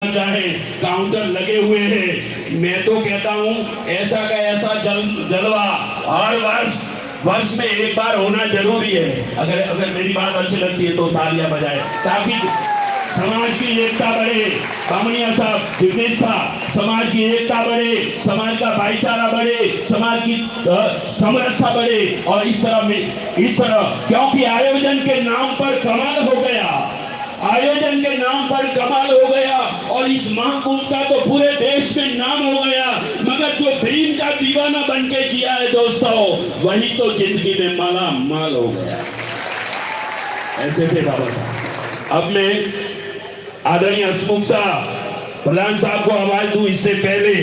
बचा है, काउंटर लगे हुए हैं। मैं तो कहता हूं ऐसा का ऐसा जलवा हर वर्ष में एक बार होना जरूरी है। अगर मेरी बात अच्छी लगती है तो तालियां बजाएं, ताकि समाज की एकता बढ़े। बामणिया साहब, जिग्नेश साहब, समाज की एकता बढ़े, समाज का भाईचारा बढ़े, समाज की समरसता बढ़े। और इस तरह क्योंकि आयोजन के नाम पर कमाल हो गया, आयोजन के नाम पर कमाल हो गया और इस महाकुंभ का तो पूरे देश में नाम हो गया। मगर जो भीम का दीवाना बन के जिया है दोस्तों, वही तो जिंदगी में माला माल हो गया। ऐसे थे बाबा साहब। अब मैं आदरणीय हसमुख साहब, प्रधान साहब को आवाज दूं इससे पहले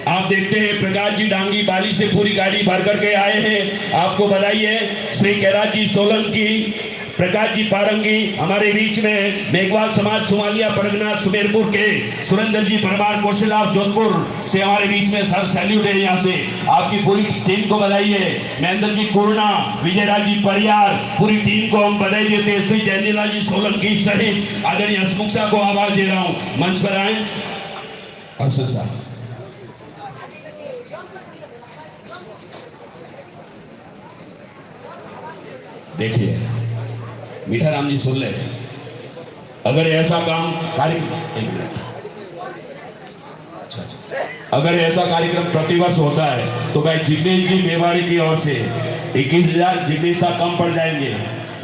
आप देखते हैं प्रकाश जी डांगी बाली से पूरी गाड़ी भर करके आए हैं। आपको बधाई है। श्री कैराज जी सोलंकी, प्रकाश जी पारंगी हमारे बीच में, मेघवाल समाज सुमालिया परगना सुमेरपुर के सुरेंद्र जी परमार कौशलाभ जोधपुर से हमारे बीच में, सर सैल्यूट है यहाँ से। आपकी पूरी टीम को बधाई है। महेंद्र जी कोरना, विजयराज जी परियार, पूरी टीम को हम बधाई देते हैं। श्री जयंतीलाल जी सोलंकी सहित आदरणीय हसमुख साहब को आवाज दे रहा हूँ, मंच पर आए। अरशद साहब, देखिए मीठाराम जी सुन ले, अगर ऐसा काम अगर ऐसा कार्यक्रम प्रतिवर्ष होता है तो भाई जिग्नेश जी मेवाड़ी की ओर से 21,000 जिग्नेश साहब कम पड़ जाएंगे,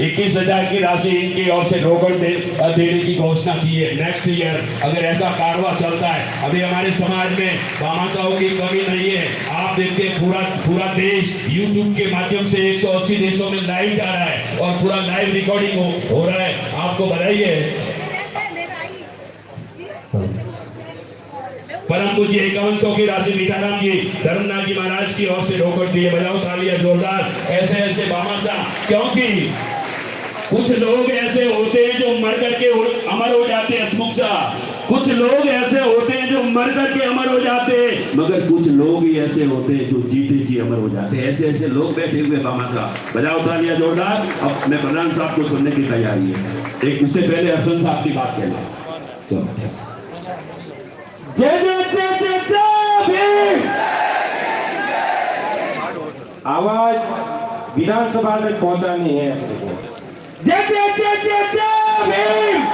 21,000 की राशि इनकी ओर से रोकड़ देने की घोषणा की है। नेक्स्ट ईयर अगर ऐसा कारवा चलता है, अभी हमारे समाज में भामाशाहों की कमी नहीं है। आप देखते हैं पूरा देश यूट्यूब के माध्यम से 180 देशों में लाइव जा रहा है और पूरा लाइव रिकॉर्डिंग हो रहा है। आपको बधाई है। परम पूज्य 5100 की राशि मीठाराम जी धर्मनाथ जी महाराज की ओर से रोकड़ दिए। बजाओ तालियां जोरदार। ऐसे भामाशाह, क्योंकि कुछ लोग ऐसे होते हैं जो मर करके अमर हो जाते हैं। हसमुख साहब, कुछ लोग ऐसे होते हैं जो मर करके अमर हो जाते हैं, मगर कुछ लोग ही ऐसे होते हैं जो जीते जी अमर हो जाते हैं। ऐसे लोग बैठे हुए भामाशाह, बजाओ तालियां जोरदार। अब मैं प्रधान साहब को सुनने की तैयारी है। एक इससे पहले हसन साहब की बात कहना। चलो, जय जय जय जय जय भीम। आवाज विधानसभा तक पहुंचानी है। जय जय जय जय जय भीम।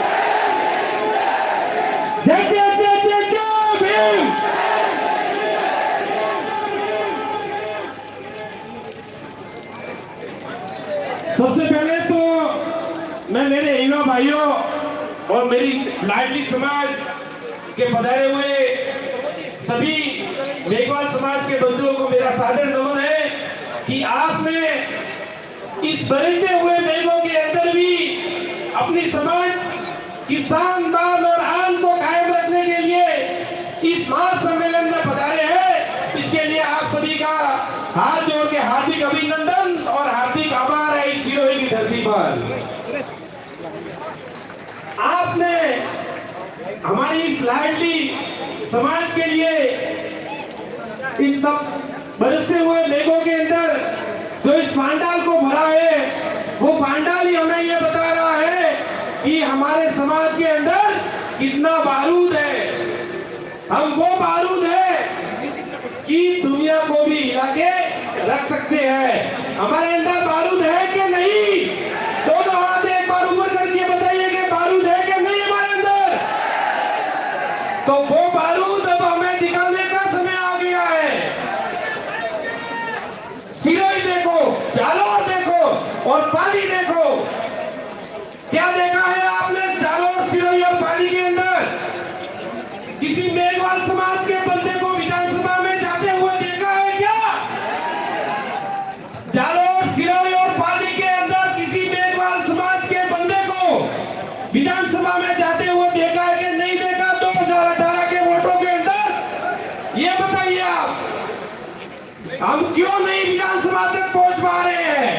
जय जय जय जय जय भीम। सबसे पहले तो मैं मेरे युवा भाइयों और मेरी लाडली समाज के पधारे हुए सभी मेघवाल समाज के बंधुओं को मेरा सादर नमन है कि आपने इस बरसते हुए मेघों के अंदर भी अपनी समाज की शान बान और आन को कायम रखने के लिए इस महासम्मेलन में पधारे हैं। इसके लिए आप सभी का हाथ जोड़ के हार्दिक अभिनंदन और हार्दिक आभार है। इस सिरोही की धरती पर आपने हमारी इस लाडली समाज के लिए इस सब बरसते हुए मेघों के अंदर जो इस पांडाल को भरा है, वो पांडाल ही हमें ये बता रहा है कि हमारे समाज के अंदर कितना बारूद है। हम वो बारूद है कि दुनिया को भी हिला के रख सकते हैं। हमारे अंदर बारूद है कि नहीं? दोनों हाथ एक बार ऊपर करके बताइए कि बारूद है कि नहीं हमारे अंदर। तो वो बारूद अब हमें दिखाने का समय आ गया है। सिरोही देखो, जालौर देखो और पाली देखो। क्या देखा है आपने जालौर, सिरोही और पाली के अंदर? किसी मेघवाल समाज के बंदे को विधानसभा में जाते हुए देखा है क्या? जालौर, सिरोही और पाली के अंदर किसी मेघवाल समाज के बंदे को विधानसभा में जाते हुए देखा है कि नहीं देखा? 2018 के वोटों के अंदर ये बताइए आप। हम क्यों नहीं विधानसभा तक पहुंच पा रहे हैं?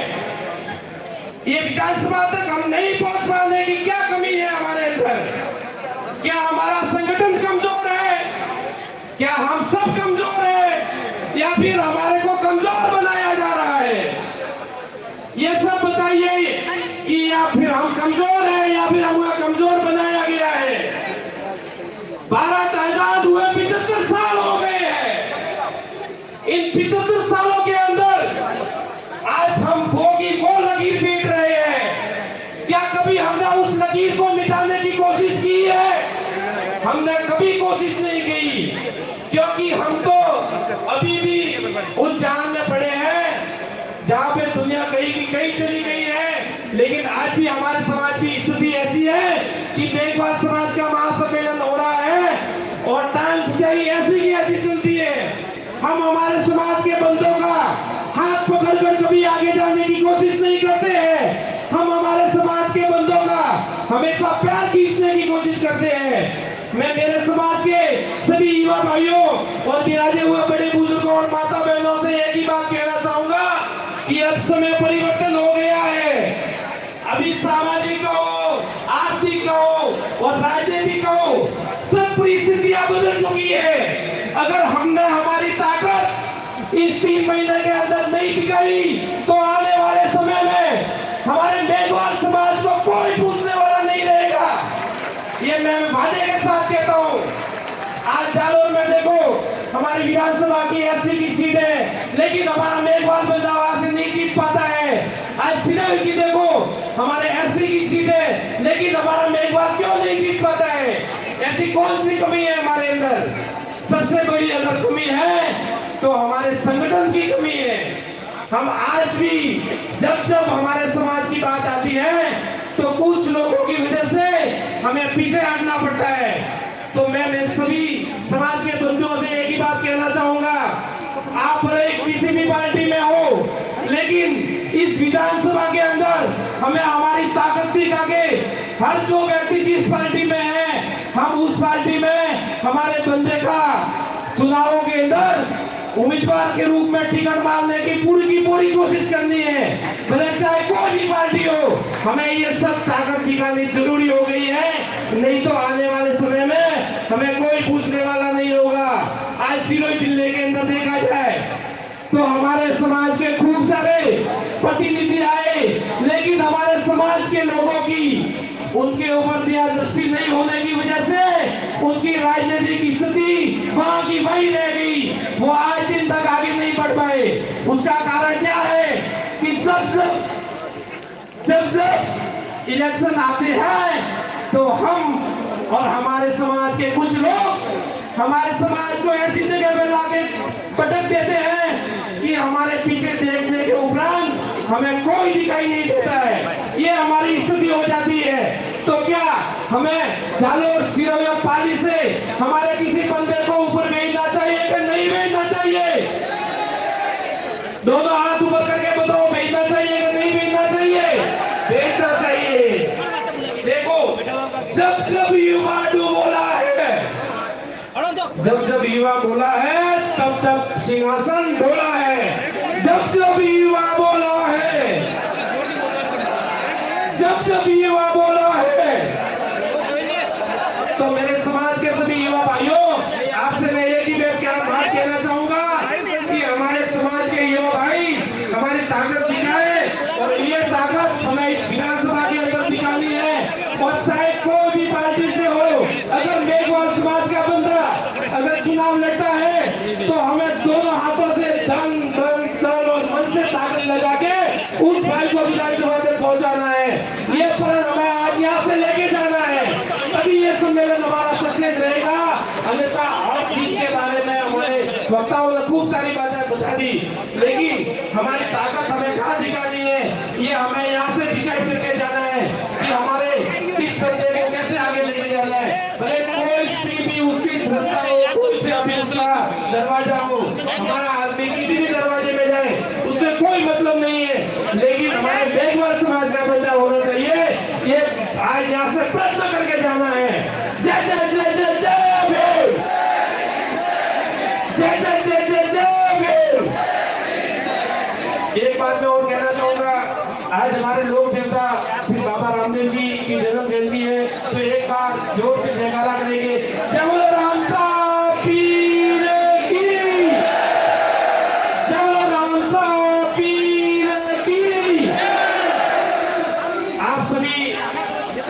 ये विधानसभा तक हम नहीं पहुंच पाने की क्या कमी है हमारे अंदर? क्या हमारा संगठन कमजोर है? क्या हम सब कमजोर है या फिर हमारे को कमजोर बनाया जा रहा है? ये सब बताइए कि या फिर हम कमजोर है या फिर हमको कमजोर बनाया गया है। आजाद हुए 75 साल हो गए हैं। इन 75 सालों के अंदर आज हम वो लकीर पीट रहे हैं। क्या कभी हमने उस लकीर को मिटाने की कोशिश की है? हमने कभी कोशिश नहीं की, क्योंकि हम तो अभी भी उस जान में पड़े हैं जहां पे दुनिया कहीं की कहीं चली गई है। लेकिन आज भी हमारे समाज की स्थिति ऐसी है कि मेघवाल समाज का महासम्मेलन हो रहा है और टांग खिंचाई ऐसी की ऐसी चलती है। हम हमारे समाज के बंदों का हाथ पकड़कर कभी आगे जाने की कोशिश नहीं करते हैं। हम हमारे समाज के बंदों का हमेशा प्यार खींचने की कोशिश करते हैं। मैं मेरे समाज के सभी युवा भाइयों और विराजे हुए बड़े बुजुर्गों और माता बहनों से एक ही बात कहना चाहूंगा कि अब समय परिवर्तन हो गया है। अभी सामाजिक हो, आर्थिक हो और राजनीतिक हो, सब परिस्थितियां बदल चुकी है। अगर हमने हमारी ताकत इस 3 महीने के अंदर नहीं दिखाई तो आने वाले समय में हमारे मेघवाल समाज को कोई पूछने वाला नहीं रहेगा। ये मैं वादे के साथ कहता हूँ। आज जालोर में देखो हमारी विधानसभा की एससी की सीट है, लेकिन हमारा मेघवाल बंदा वहां से नहीं जीत पाता है। आज फिलहाल की देखो हमारे एससी की सीट है, लेकिन हमारा मेघवाल क्यों नहीं जीत पाता है? ऐसी कौन सी कमी है हमारे अंदर? सबसे बड़ी अगर कमी है तो हमारे संगठन की कमी है। हम आज भी जब हमारे समाज की बात आती है तो कुछ लोगों की वजह से हमें पीछे हटना पड़ता है। तो मैं सभी समाज के बंधुओं से एक ही बात कहना चाहूंगा, आप किसी भी पार्टी में हो, लेकिन इस विधानसभा के अंदर हमें हमारी ताकत दिखा के हर जो व्यक्ति जिस पार्टी में है, हम उस पार्टी में हमारे बंदे का चुनावों के अंदर उम्मीदवार के रूप में टिकट मारने की पूरी कोशिश करनी है। भले चाहे कोई भी पार्टी हो, हमें ये सब ताकत दिखानी जरूरी हो गई है। नहीं तो आने वाले समय में हमें कोई पूछने वाला नहीं होगा। आज सिरोही जिले के अंदर देखा जाए तो हमारे समाज के खूब सारे प्रतिनिधि आए, लेकिन हमारे समाज के लोगों की उनके ऊपर दया दृष्टि नहीं होने की वजह से उनकी राजनीतिक स्थिति वहां की वही रह गई। वो आज दिन तक आगे नहीं बढ़ पाए। उसका कारण क्या है कि जब इलेक्शन आते हैं तो हम और हमारे समाज के कुछ लोग हमारे समाज को ऐसी जगह पे लाके पटक देते हैं कि हमारे पीछे देखने के उपरांत हमें कोई दिखाई नहीं देता है। ये हमारी स्थिति हो जाती है। तो क्या हमें जालोर, सिरोही और पाली से हमारे किसी बंदे को ऊपर भेजना चाहिए कि नहीं भेजना चाहिए? दोनों हाथ ऊपर करके बताओ, भेजना चाहिए कि नहीं भेजना चाहिए? भेजना चाहिए। देखो जब युवा बोला है, जब युवा बोला है तब सिंहासन बोला है। जब युवा बोला है, जब युवा बोला है, तो मेरे समाज के सभी युवा भाइयों, आपसे मैं एक ही बात कहना चाहूंगा कि हमारे समाज के युवा भाई हमारी ताकत दिखाए और ये ताकत हमें इस विधानसभा के अंदर दिखानी है। और चाहे कोई भी पार्टी से हो, अगर मेघवाल समाज का बंदा अगर चुनाव लड़ता है तो हमें दोनों हाथों से धन और मन से ताकत लगा के उस भाई को विधानसभा तक पहुंचाना है। ये प्रण हमें आज यहाँ से लेके जाना है, तभी ये सम्मेलन हमारा सक्सेस रहेगा। अन्यथा हर चीज के बारे में हमारे वक्ताओं ने खूब सारी बातें बता दी, लेकिन हमारी ताकत हमें कहाँ दिखानी है, ये हमें यहाँ से डिसाइड करके जाना है कि हमारे किस बंदे को कैसे आगे लेके जाना है। भले कोई सी भी उसकी रास्ता हो, कोई से अभी उसका दरवाजा हो, हमारा आदमी किसी भी दरवाजे में जाए उससे कोई मतलब नहीं है, लेकिन हमारे मेघवाल समाज का बंदा होना चाहिए। ये आज यहाँ से प्रयत्न करके जाना है। जय जय जय जय जय भीम, जय जय जय जय जय भीम। एक बात मैं और कहना चाहूंगा, आज हमारे लोक देवता श्री बाबा रामदेव जी की जन्म जयंती है, तो एक बार जोर से जयकारा करेंगे। जय बोलो राम साहब पीर की, जय बोलो राम साहब पीर की। आप सभी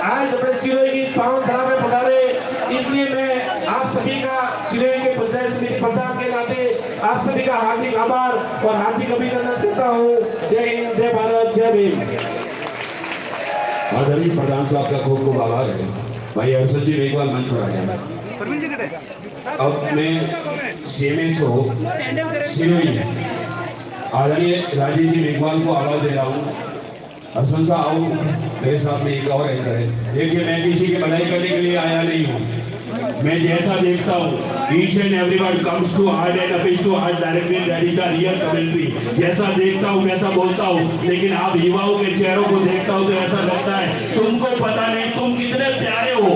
आज अपने सिरोही की पावन धरा में पधारे, इसलिए मैं आप सभी का सिरोही के पंचायत समिति प्रधान के नाते आप सभी का हार्दिक आभार और हार्दिक अभिनंदन करता हूँ। जय हिंद, जय भारत, जय भीम। आदरणीय प्रधान साहब का खूब खूब आभार है। भाई हर्षद जी एक बार मंच पर आ जाए। अब मैं सिरोही आदरणीय राजीव जी मेघवाल को आवाज दे रहा हूँ। हसन साहब आओ मेरे साथ में एक और एंकर है। देखिए मैं किसी की भलाई करने के लिए आया नहीं हूँ। मैं जैसा देखता हूँ each and everyone comes to heart and appeals to heart directly that is the real commentary. जैसा देखता हूँ वैसा बोलता हूँ, लेकिन आप युवाओं के चेहरों को देखता हूँ तो ऐसा लगता है तुमको पता नहीं तुम कितने प्यारे हो,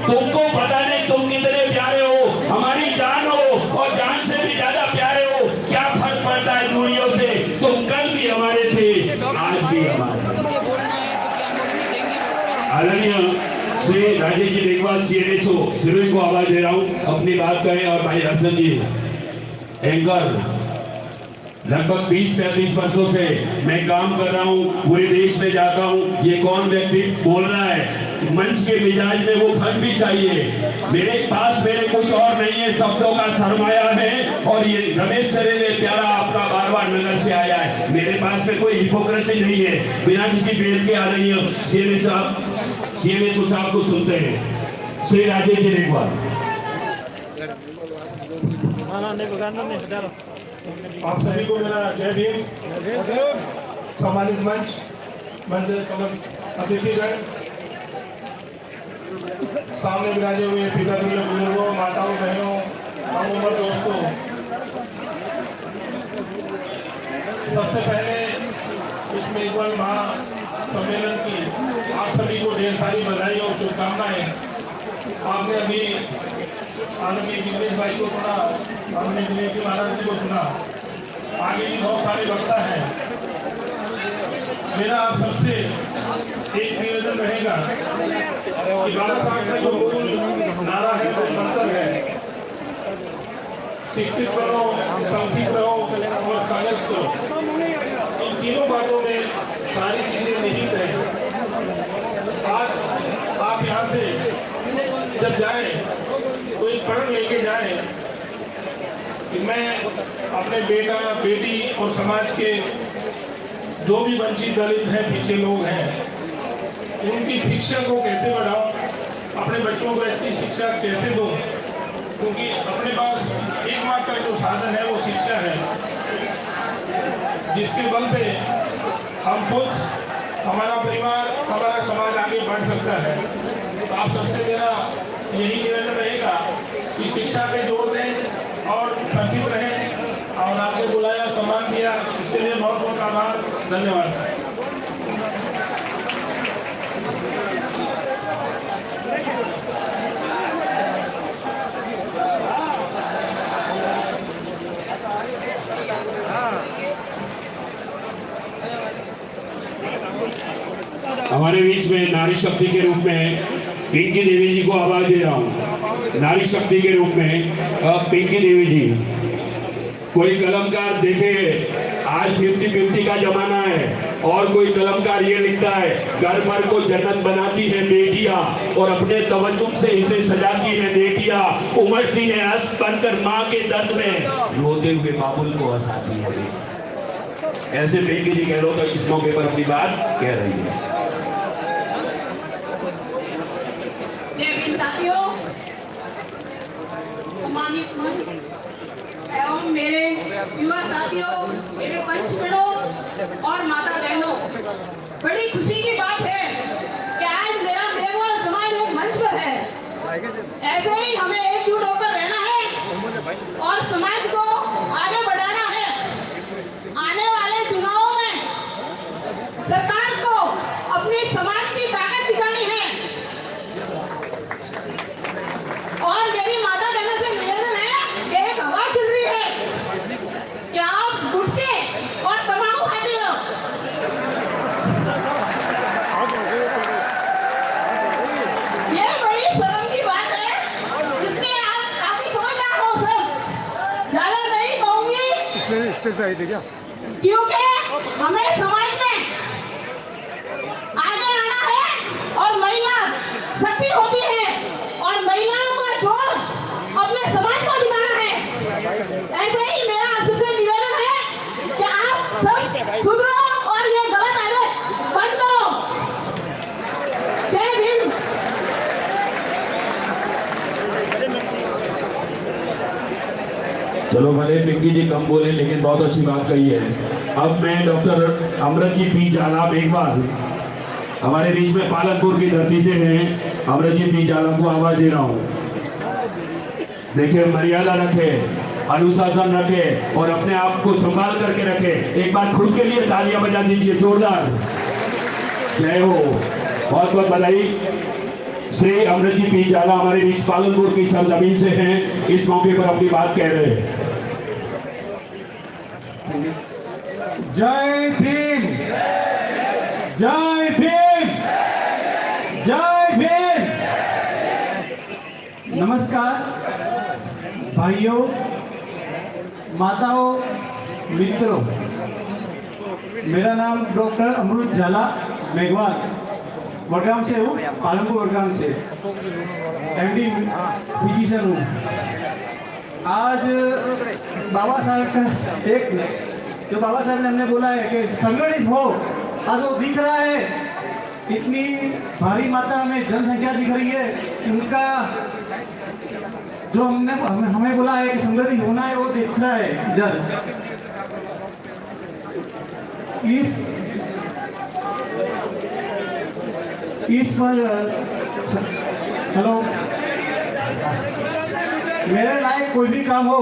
तुमको पता नहीं तुम कितने प्यारे हो, हमारी जान हो और जान से भी ज्यादा प्यारे हो। क्या फर्क पड़ता है दूरियों से, तुम कल भी हमारे थे आज भी हमारे। आदरणीय श्री राजेश जी मेघवाल CNHO सिरोही को आवाज दे रहा हूँ, अपनी बात कहें। और भाई हसन जी एंकर, लगभग 20-35 वर्षों से मैं काम कर रहा हूँ, पूरे देश में जाता हूँ। ये कौन व्यक्ति बोल रहा है मंच के मिजाज में, वो फन भी चाहिए। मेरे पास मेरे कुछ और नहीं है, शब्दों का सरमाया है। और ये रमेश सरेले प्यारा आपका बार-बार नगर से आया है, मेरे पास में कोई हिपोक्रेसी नहीं है। बिना किसी भेद के आदरणीय CNHO साहब को सुनते हैं। श्री राजेश जी मेघवाल। आप सभी को मेरा जय भीम। सम्मानित मंच अतिथिगण, सामने विराजे हुए पिता तुल्य बुजुर्गों, माताओं, बहनों, कम उम्र दोस्तों, सबसे पहले इस मेघवाल महासम्मेलन की आप सभी को ढेर सारी बधाई और शुभकामनाएं। आपने अभी आदरणीय जिग्नेश भाई को सुना, आदरणीय दिनेश जी महाराज जी को सुना, आगे भी बहुत सारे वक्ता हैं। मेरा आप सबसे एक निवेदन रहेगा कि बाबा साहब का जो मूल नारा है वो मंत्र है, शिक्षित करो, संगठित रहो और संघर्ष करो। इन तीनों बातों में सारी चीजें निहित हैं। आज आप यहाँ से जब जाएं तो एक प्रण लेके जाएं कि मैं अपने बेटा बेटी और समाज के जो भी वंचित दलित हैं, पीछे लोग हैं, उनकी शिक्षा को कैसे बढ़ाऊं, अपने बच्चों को ऐसी शिक्षा कैसे दूं, क्योंकि अपने पास एकमात्र जो साधन है वो शिक्षा है, जिसके बल पे हम खुद, हमारा परिवार, हमारा समाज आगे बढ़ सकता है। तो आप सबसे मेरा यही निवेदन रहेगा कि शिक्षा पे जोर दें और संगठित रहें। और आपने बुलाया, सम्मान दिया, इसके लिए बहुत बहुत आभार, धन्यवाद। हमारे बीच में नारी शक्ति के रूप में पिंकी देवी जी को आवाज दे रहा हूँ। नारी शक्ति के रूप में पिंकी देवी जी। कोई कलमकार देखे, आज 50-50 का जमाना है और कोई कलमकार ये लिखता है, घर पर को जन्नत बनाती है बेटियां और अपने तवज्जुह से इसे सजाती है बेटियां, उमड़ती है हंस बनकर माँ के दर्द में, रोते हुए बाबुल को हंसाती है। ऐसे पिंकी जी कह लो तो इस मौके पर अपनी बात कह रही है। साथियों, सम्मानित एवं मेरे युवा साथियों, मेरे पंच बहनों और माता बहनों, बड़ी खुशी की बात है कि आज मेरा मेघवाल समाज एक मंच पर है। ऐसे ही हमें एकजुट होकर रहना है और समाज को आगे बढ़ाना है। आने वाले चुनावों में सरकार को अपने समाज की ताकत दिखानी है। और मेरी माता बहनों से निवेदन है कि एक हवा चल रही है कि आप गुटके और तम्बाकू खाते हो। ये बड़ी शर्म की बात है, इसलिए आप काफी समझदार हो सब, ज्यादा नहीं कहूंगी, क्योंकि हमें समाज में आगे आना है और महिला शक्ति होती है और महिलाओं का जोर चलो भले पिंकी जी कम बोले, लेकिन बहुत अच्छी बात कही है। अब मैं डॉक्टर अमरजीत पी जाला मेघवाल, हमारे बीच में पालनपुर की धरती से हैं, अमरजीत पी जाला को आवाज दे रहा हूँ। देखिए, मर्यादा रखे, अनुशासन रखे और अपने आप को संभाल करके रखे। एक बार खुद के लिए तालियां बजा दीजिए जोरदार। जय हो, बहुत बहुत बधाई। श्री अमरजीत पी जाला हमारे बीच पालनपुर की सरजमीन से हैं, इस मौके पर अपनी बात कह रहे हैं। जय भीम, जय भीम, जय भीम। नमस्कार भाइयों, माताओं, मित्रों, मेरा नाम डॉक्टर अमृत जाला मेघवाल, वडगाम से हूँ, पालनपुर वडगाम से एमडी फिजिशियन हूँ। आज बाबा साहब का एक जो बाबा साहब ने हमने बोला है कि संगठित हो, आज वो दिख रहा है। इतनी भारी मात्रा में जनसंख्या दिख रही है, उनका जो हमें बोला है कि संगठित होना है, वो दिख रहा है इधर। इस पर हेलो, मेरे लायक कोई भी काम हो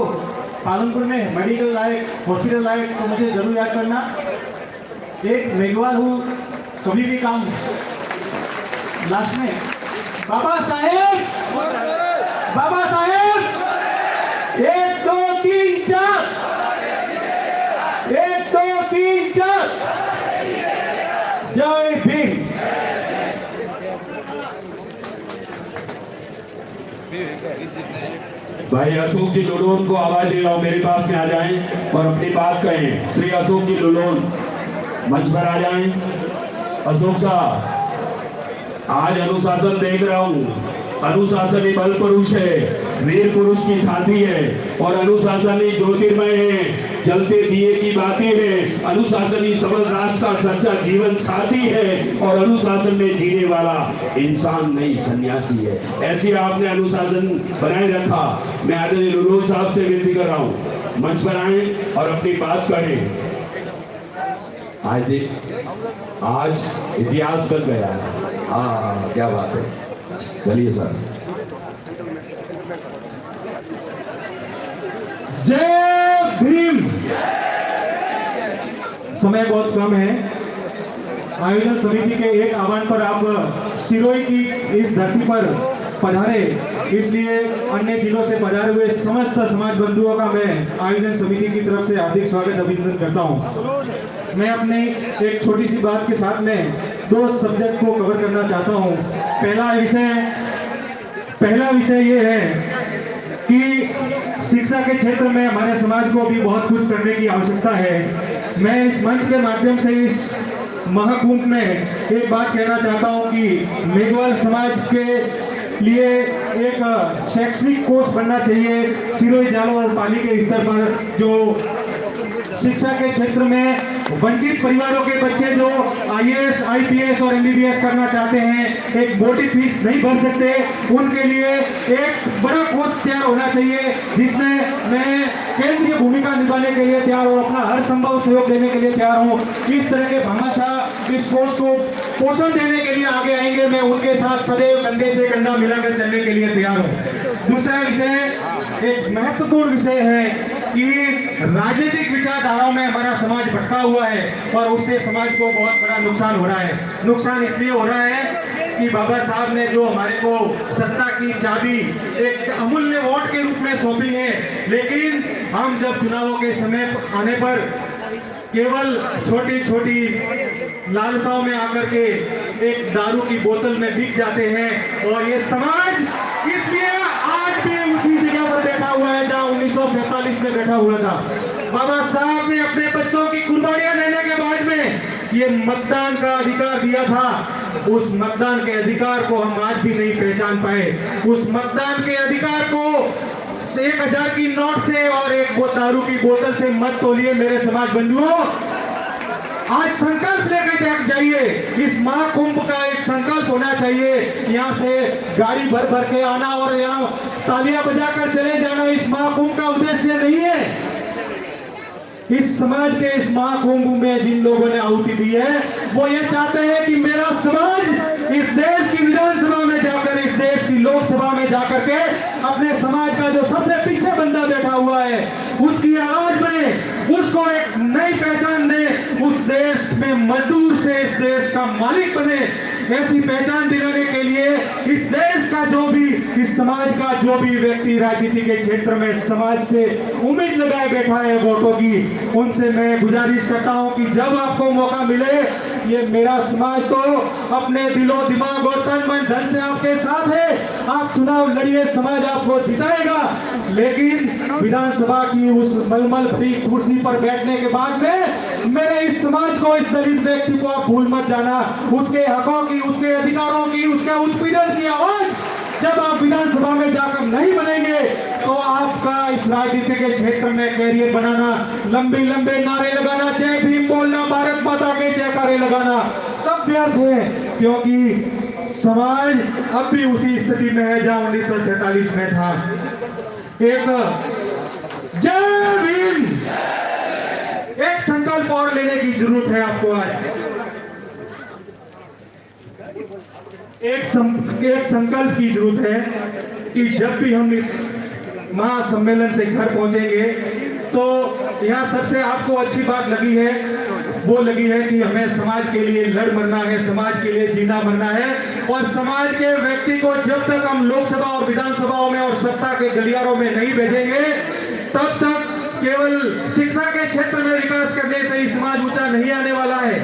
पालनपुर में, मेडिकल लायक, हॉस्पिटल लायक, तो मुझे जरूर याद करना। एक मेघवाल हूँ, कभी भी काम। लास्ट में बाबा साहेब, बाबा साहेब, 1 2 3 4, 1 2 3 4, जय भीम। भाई अशोक जी लुलोन को आवाज दे रहा हूँ, मेरे पास में आ जाएं और अपनी बात कहें। श्री अशोक जी लुलोन मंच पर आ जाएं। अशोक साहब, आज अनुशासन देख रहा हूँ, अनुशासन ही बल पुरुष है, वीर पुरुष की खाती है, और अनुशासन ही ज्योतिर्मय है, जलते दिए की बातें है। अनुशासन ही सबल राष्ट्र का सच्चा जीवन साथी है, और अनुशासन में जीने वाला इंसान नहीं सन्यासी है। ऐसे आपने अनुशासन बनाए रखा। मैं आदरणीय लुलोन साहब से विनती कर रहा हूँ, मंच पर आए और अपनी बात कहें। आज इतिहास बन गया है। हाँ, क्या बात है। चलिए सर। जय भीम। समय बहुत कम है। आयोजन समिति के एक आह्वान पर आप सिरोही की इस धरती पर पधारे, इसलिए अन्य जिलों से पधारे हुए समस्त समाज बंधुओं का मैं आयोजन समिति की तरफ से हार्दिक स्वागत अभिनंदन करता हूं। मैं अपनी एक छोटी सी बात के साथ में 2 सब्जेक्ट को कवर करना चाहता हूं। पहला विषय ये है कि शिक्षा के क्षेत्र में हमारे समाज को भी बहुत कुछ करने की आवश्यकता है। मैं इस मंच के माध्यम से इस महाकुंभ में एक बात कहना चाहता हूं कि मेघवाल समाज के लिए एक शैक्षणिक कोर्स बनना चाहिए सिरोही जालोर पाली के स्तर पर, जो शिक्षा के क्षेत्र में वंचित परिवारों के बच्चे जो आईएएस, आईपीएस और एमबीबीएस करना चाहते हैं, एक मोटी फीस नहीं भर सकते, उनके लिए एक बड़ा कोर्स तैयार होना चाहिए, जिसमें मैं केंद्रीय भूमिका निभाने के लिए तैयार हूँ, अपना हर संभव सहयोग देने के लिए तैयार हूँ। इस तरह के भामाशाह इस कोर्स को पोषण देने के लिए आगे आएंगे, मैं उनके साथ सदैव कंधे से कंधा मिलाकर चलने के लिए तैयार हूँ। दूसरा विषय, एक महत्वपूर्ण विषय है कि राजनीतिक विचारधाराओं में हमारा समाज भटका हुआ है और उससे समाज को बहुत बड़ा नुकसान हो रहा है। नुकसान इसलिए हो रहा है कि बाबा साहब ने जो हमारे को सत्ता की चाबी एक अमूल्य वोट के रूप में सौंपी है, लेकिन हम जब चुनावों के समय आने पर केवल छोटी छोटी लालसाओं में आकर के एक दारू की बोतल में बिक जाते हैं, और ये समाज इसलिए आज भी उसी जगह पर बैठा हुआ है जहां 1947 में बैठा हुआ था। बाबा साहब ने अपने बच्चों की कुर्बानियां देने के बाद में ये मतदान का अधिकार दिया था। उस मतदान के अधिकार को हम आज भी नहीं पहचान पाए। उस मतदान के अधिकार को 1000 की नोट से और एक दारू की बोतल से मत तोलिए मेरे समाज बंधुओं। आज संकल्प लेकर जाइए। इस महाकुंभ का एक संकल्प होना चाहिए, यहाँ से गाड़ी भर भर के आना और यहाँ तालियां बजाकर चले जाना इस महाकुंभ का उद्देश्य नहीं है। इस समाज के इस महाकुंभ में जिन लोगों ने आहुति दी है वो ये चाहते हैं कि मेरा समाज इस देश की विधानसभा में जाकर, इस देश की लोकसभा में जाकर के अपने समाज का जो सबसे पीछे बंदा बैठा हुआ है उसकी आवाज बने, उसको एक नई पहचान दे, उस देश में मजदूर से इस देश का मालिक बने। ऐसी पहचान दिलाने के लिए इस देश का जो भी, इस समाज का जो भी व्यक्ति राजनीति के क्षेत्र में समाज से उम्मीद लगाए बैठा है वोटों की, उनसे मैं गुजारिश करता हूं कि जब आपको मौका मिले, ये मेरा समाज तो अपने दिलो दिमाग और तन मन धन से आपके साथ है, आप चुनाव लड़िए, समाज आपको जिताएगा। लेकिन विधानसभा की उस मलमल भरी कुर्सी पर बैठने के बाद में मेरे इस समाज को, इस दलित व्यक्ति को आप भूल मत जाना। उसके हकों की, उसके अधिकारों की, उसके उत्पीड़न की आवाज जब आप विधानसभा में जाकर नहीं बनेंगे तो आपका इस राजनीति के क्षेत्र में कैरियर बनाना, लंबे लंबे नारे लगाना, जय भीम बोलना, भारत माता के जयकारे लगाना सब व्यर्थ है। क्योंकि समाज अब भी उसी स्थिति में है जहां 1947 में था। एक जय भीम, एक संकल्प और लेने की जरूरत है आपको आज। एक संकल्प की जरूरत है कि जब भी हम इस महासम्मेलन से घर पहुंचेंगे तो यहाँ सबसे आपको अच्छी बात लगी है, वो लगी है कि हमें समाज के लिए लड़ मरना है, समाज के लिए जीना मरना है। और समाज के व्यक्ति को जब तक हम लोकसभा और विधानसभाओं में और सत्ता के गलियारों में नहीं भेजेंगे तब तक केवल शिक्षा के क्षेत्र में विकास करने से ही समाज ऊंचा नहीं आने वाला है।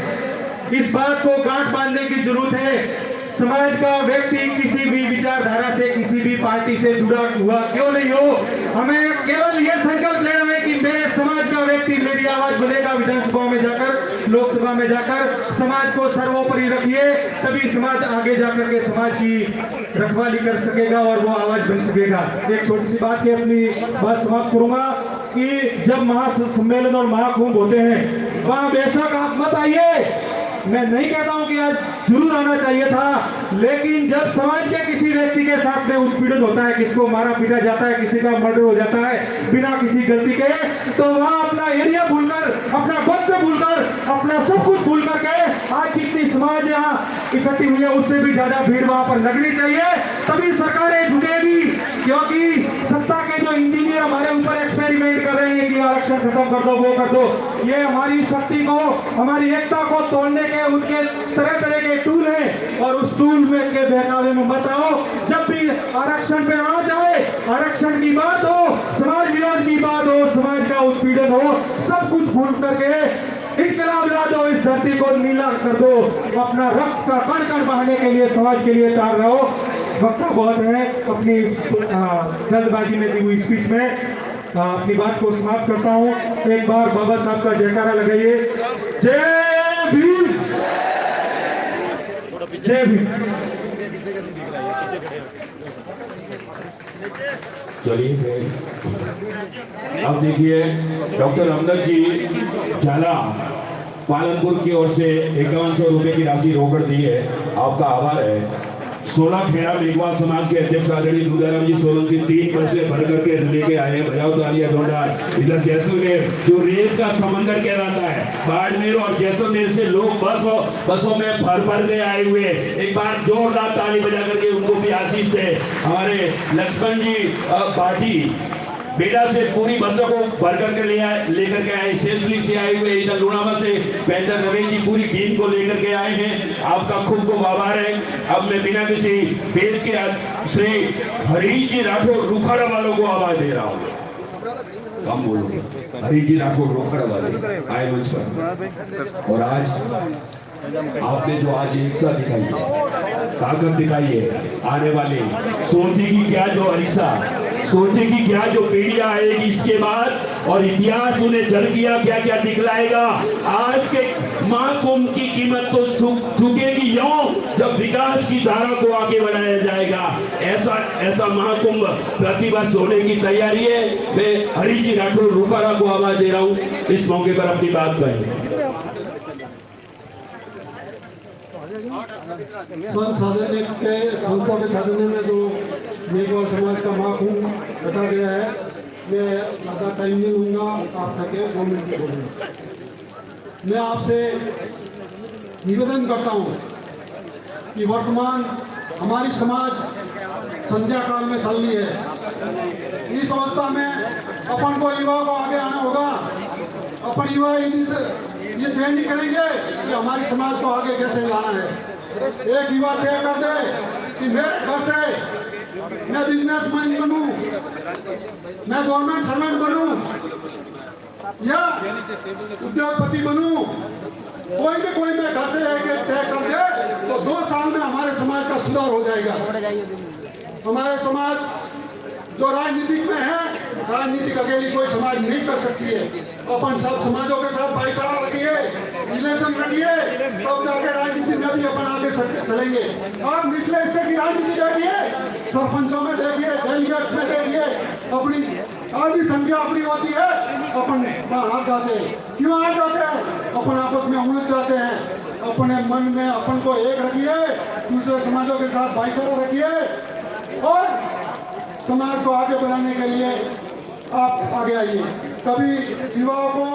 इस बात को गांठ बांधने की जरूरत है। समाज का व्यक्ति किसी भी विचारधारा से, किसी भी पार्टी से जुड़ा हुआ क्यों नहीं हो, हमें केवल यह संकल्प लेना है कि मेरे समाज का व्यक्ति मेरी आवाज बनेगा विधानसभा में जाकर, लोकसभा में जाकर। समाज को सर्वोपरि रखिए, तभी समाज आगे जाकर के समाज की रखवाली कर सकेगा और वो आवाज बन सकेगा। एक छोटी सी बात की अपनी बात समाप्त करूंगा कि जब महासम्मेलन और महाकुंभ होते हैं वहां बेशक आप मत आइए, मैं नहीं कहता हूं कि आज जरूर आना चाहिए था, लेकिन जब समाज के किसी व्यक्ति के साथ में उत्पीड़न होता है, किसको मारा पीटा जाता है, किसी का मर्डर हो जाता है बिना किसी गलती के, तो वहां अपना एरिया भूलकर, अपना वक्त भूलकर, अपना सब कुछ भूल करके आज जितनी समाज यहाँ इकट्ठी हुई है उससे भी ज्यादा भीड़ वहां पर लगनी चाहिए, तभी सरकारें झुकेगी। क्योंकि सत्ता के जो इंजीनियर हमारे ऊपर एक्सपेरिमेंट कर रहे हैं कि आरक्षण खत्म कर दो, वो कर दो, ये हमारी शक्ति को, हमारी एकता को तोड़ने के उनके तरह तरह के टूल हैं और उस टूल में के बहकावे में मत आओ। जब भी आरक्षण पे आ जाए, आरक्षण की बात हो, समाज विरोध की बात हो, समाज का उत्पीड़न हो, सब कुछ भूल करके इनकलाब ला दो, इस धरती को नीला कर दो, अपना रक्त का कण कण बहाने के लिए समाज के लिए तैयार रहो। वक्त बहुत है, अपनी जल्दबाजी में दी हुई स्पीच में अपनी बात को समाप्त करता हूं। एक बार बाबा साहब का जयकारा लगाइए, जय भीम, जय भीम। चलिए अब देखिए डॉक्टर अमजद जी झाला पालनपुर की ओर से 5100 रुपए की राशि रोकड़ दी है, आपका आभार है। 16 खेड़ा मेघवाल समाज के अध्यक्ष आदरणीय दूधाराम जी सोलंकी 3 बसें भर करके लेके आए हैं। बजाओ तालियां जोरदार। इधर जैसलमेर जो रेत का समंदर कहलाता है, बाड़मेर और जैसलमेर से लोग बसों में भर के आए हुए, एक बार जोरदार ताली बजा करके उनको भी आशीष दे। हमारे लक्ष्मण जी पार्टी बेटा से पूरी बसों को भर करके लेकर के आए, सेसली से आए हुए, इधर लुणावा से पेंटर रवीन जी पूरी टीम को लेकर के आए हैं, आपका खूब खूब आभार है। अब मैं बिना किसी भेद के श्री हरीश जी राठौर रुखाड़ा वालों को आवाज दे रहा हूँ। कम बोलो, हरीश जी राठौर रुखाड़ा वाले आए मंच पर। और आज आपने जो आज एकता दिखाई है, ताकत दिखाई है, आने वाले सोचेगी क्या जो अरीसा, सोचेगी क्या जो पीढ़ियां आएगी इसके बाद, और इतिहास उन्हें जल किया क्या क्या दिखलाएगा। आज के महाकुंभ की कीमत तो चुकेगी यूं जब विकास की धारा को आगे बढ़ाया जाएगा। ऐसा महाकुंभ प्रतिवर्ष होने की तैयारी है। मैं हरीश जी राठौर रुखाड़ा को आवाज दे रहा हूं, इस मौके पर अपनी बात कहें। संतों के साधने में जो मेघवाल समाज का महाकुंभ रखा गया है, मैं ज़्यादा टाइम नहीं लूँगा, आप थके 2 मिनट में बोलूँगा। मैं आपसे निवेदन करता हूँ कि वर्तमान हमारी समाज संध्या काल में चल रही है। इस अवस्था में अपन को युवा को आगे आना होगा। अपन युवा ये तय नहीं करेंगे कि हमारी समाज को आगे कैसे लाना है। एक युवा तय कर दे कि मेरे घर से मैं बिजनेसमैन बनूं, मैं गवर्नमेंट सर्वेंट बनूं या उद्योगपति बनूं, कोई भी कोई मैं घर से तय कर दे तो 2 साल में हमारे समाज का सुधार हो जाएगा। हमारे समाज जो राजनीतिक में है, राजनीतिक अकेली कोई समाज नहीं कर सकती है। अपन सब समाजों के साथ भाईचारा रखिए, रिलेशन रखिए, तब जाके राजनीति में भी अपन आगे चलेंगे। आप निचले स्तर की राजनीति देखिए, सरपंचों में देखिए, डेलीगेट्स में देखिए, अपनी आधी संख्या अपनी होती है, अपन हार जाते हैं। क्यों हार जाते हैं? अपन आपस में उलझ जाते हैं। अपने मन में अपन को एक रखिए, दूसरे समाजों के साथ भाईचारा रखिए और समाज को आगे बढ़ाने के लिए आप आगे आइए। कभी युवाओं को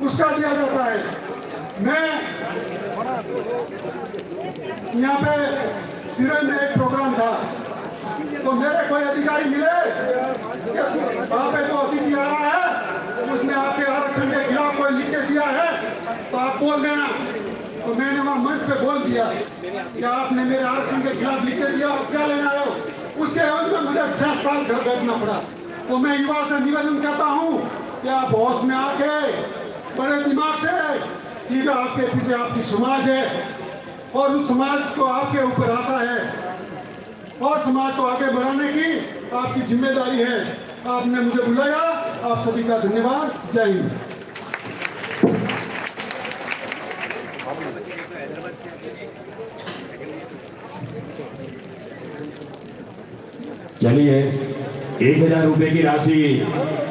उत्साह दिया जाता है। मैं यहाँ पे सिरे में एक प्रोग्राम था तो मेरे कोई अधिकारी मिले, वहाँ पे जो अतिथि आ रहा है उसने आपके आरक्षण के खिलाफ कोई लिख के दिया है तो आप बोल देना। तो मैंने वहाँ मंच पे बोल दिया कि आपने मेरे आरक्षण के खिलाफ लिख के दिया, आप क्या लेना है? उसके एवज में मुझे 7 साल घर बैठना पड़ा। तो मैं युवा से निवेदन करता हूँ कि आप होश में आके बड़े दिमाग से, कि आपके पीछे आपकी समाज है और उस समाज को आपके ऊपर आशा है और समाज को आगे बढ़ाने की आपकी जिम्मेदारी है। आपने मुझे बुलाया, आप सभी का धन्यवाद। जय हिंद। चलिए 1000 रुपए की राशि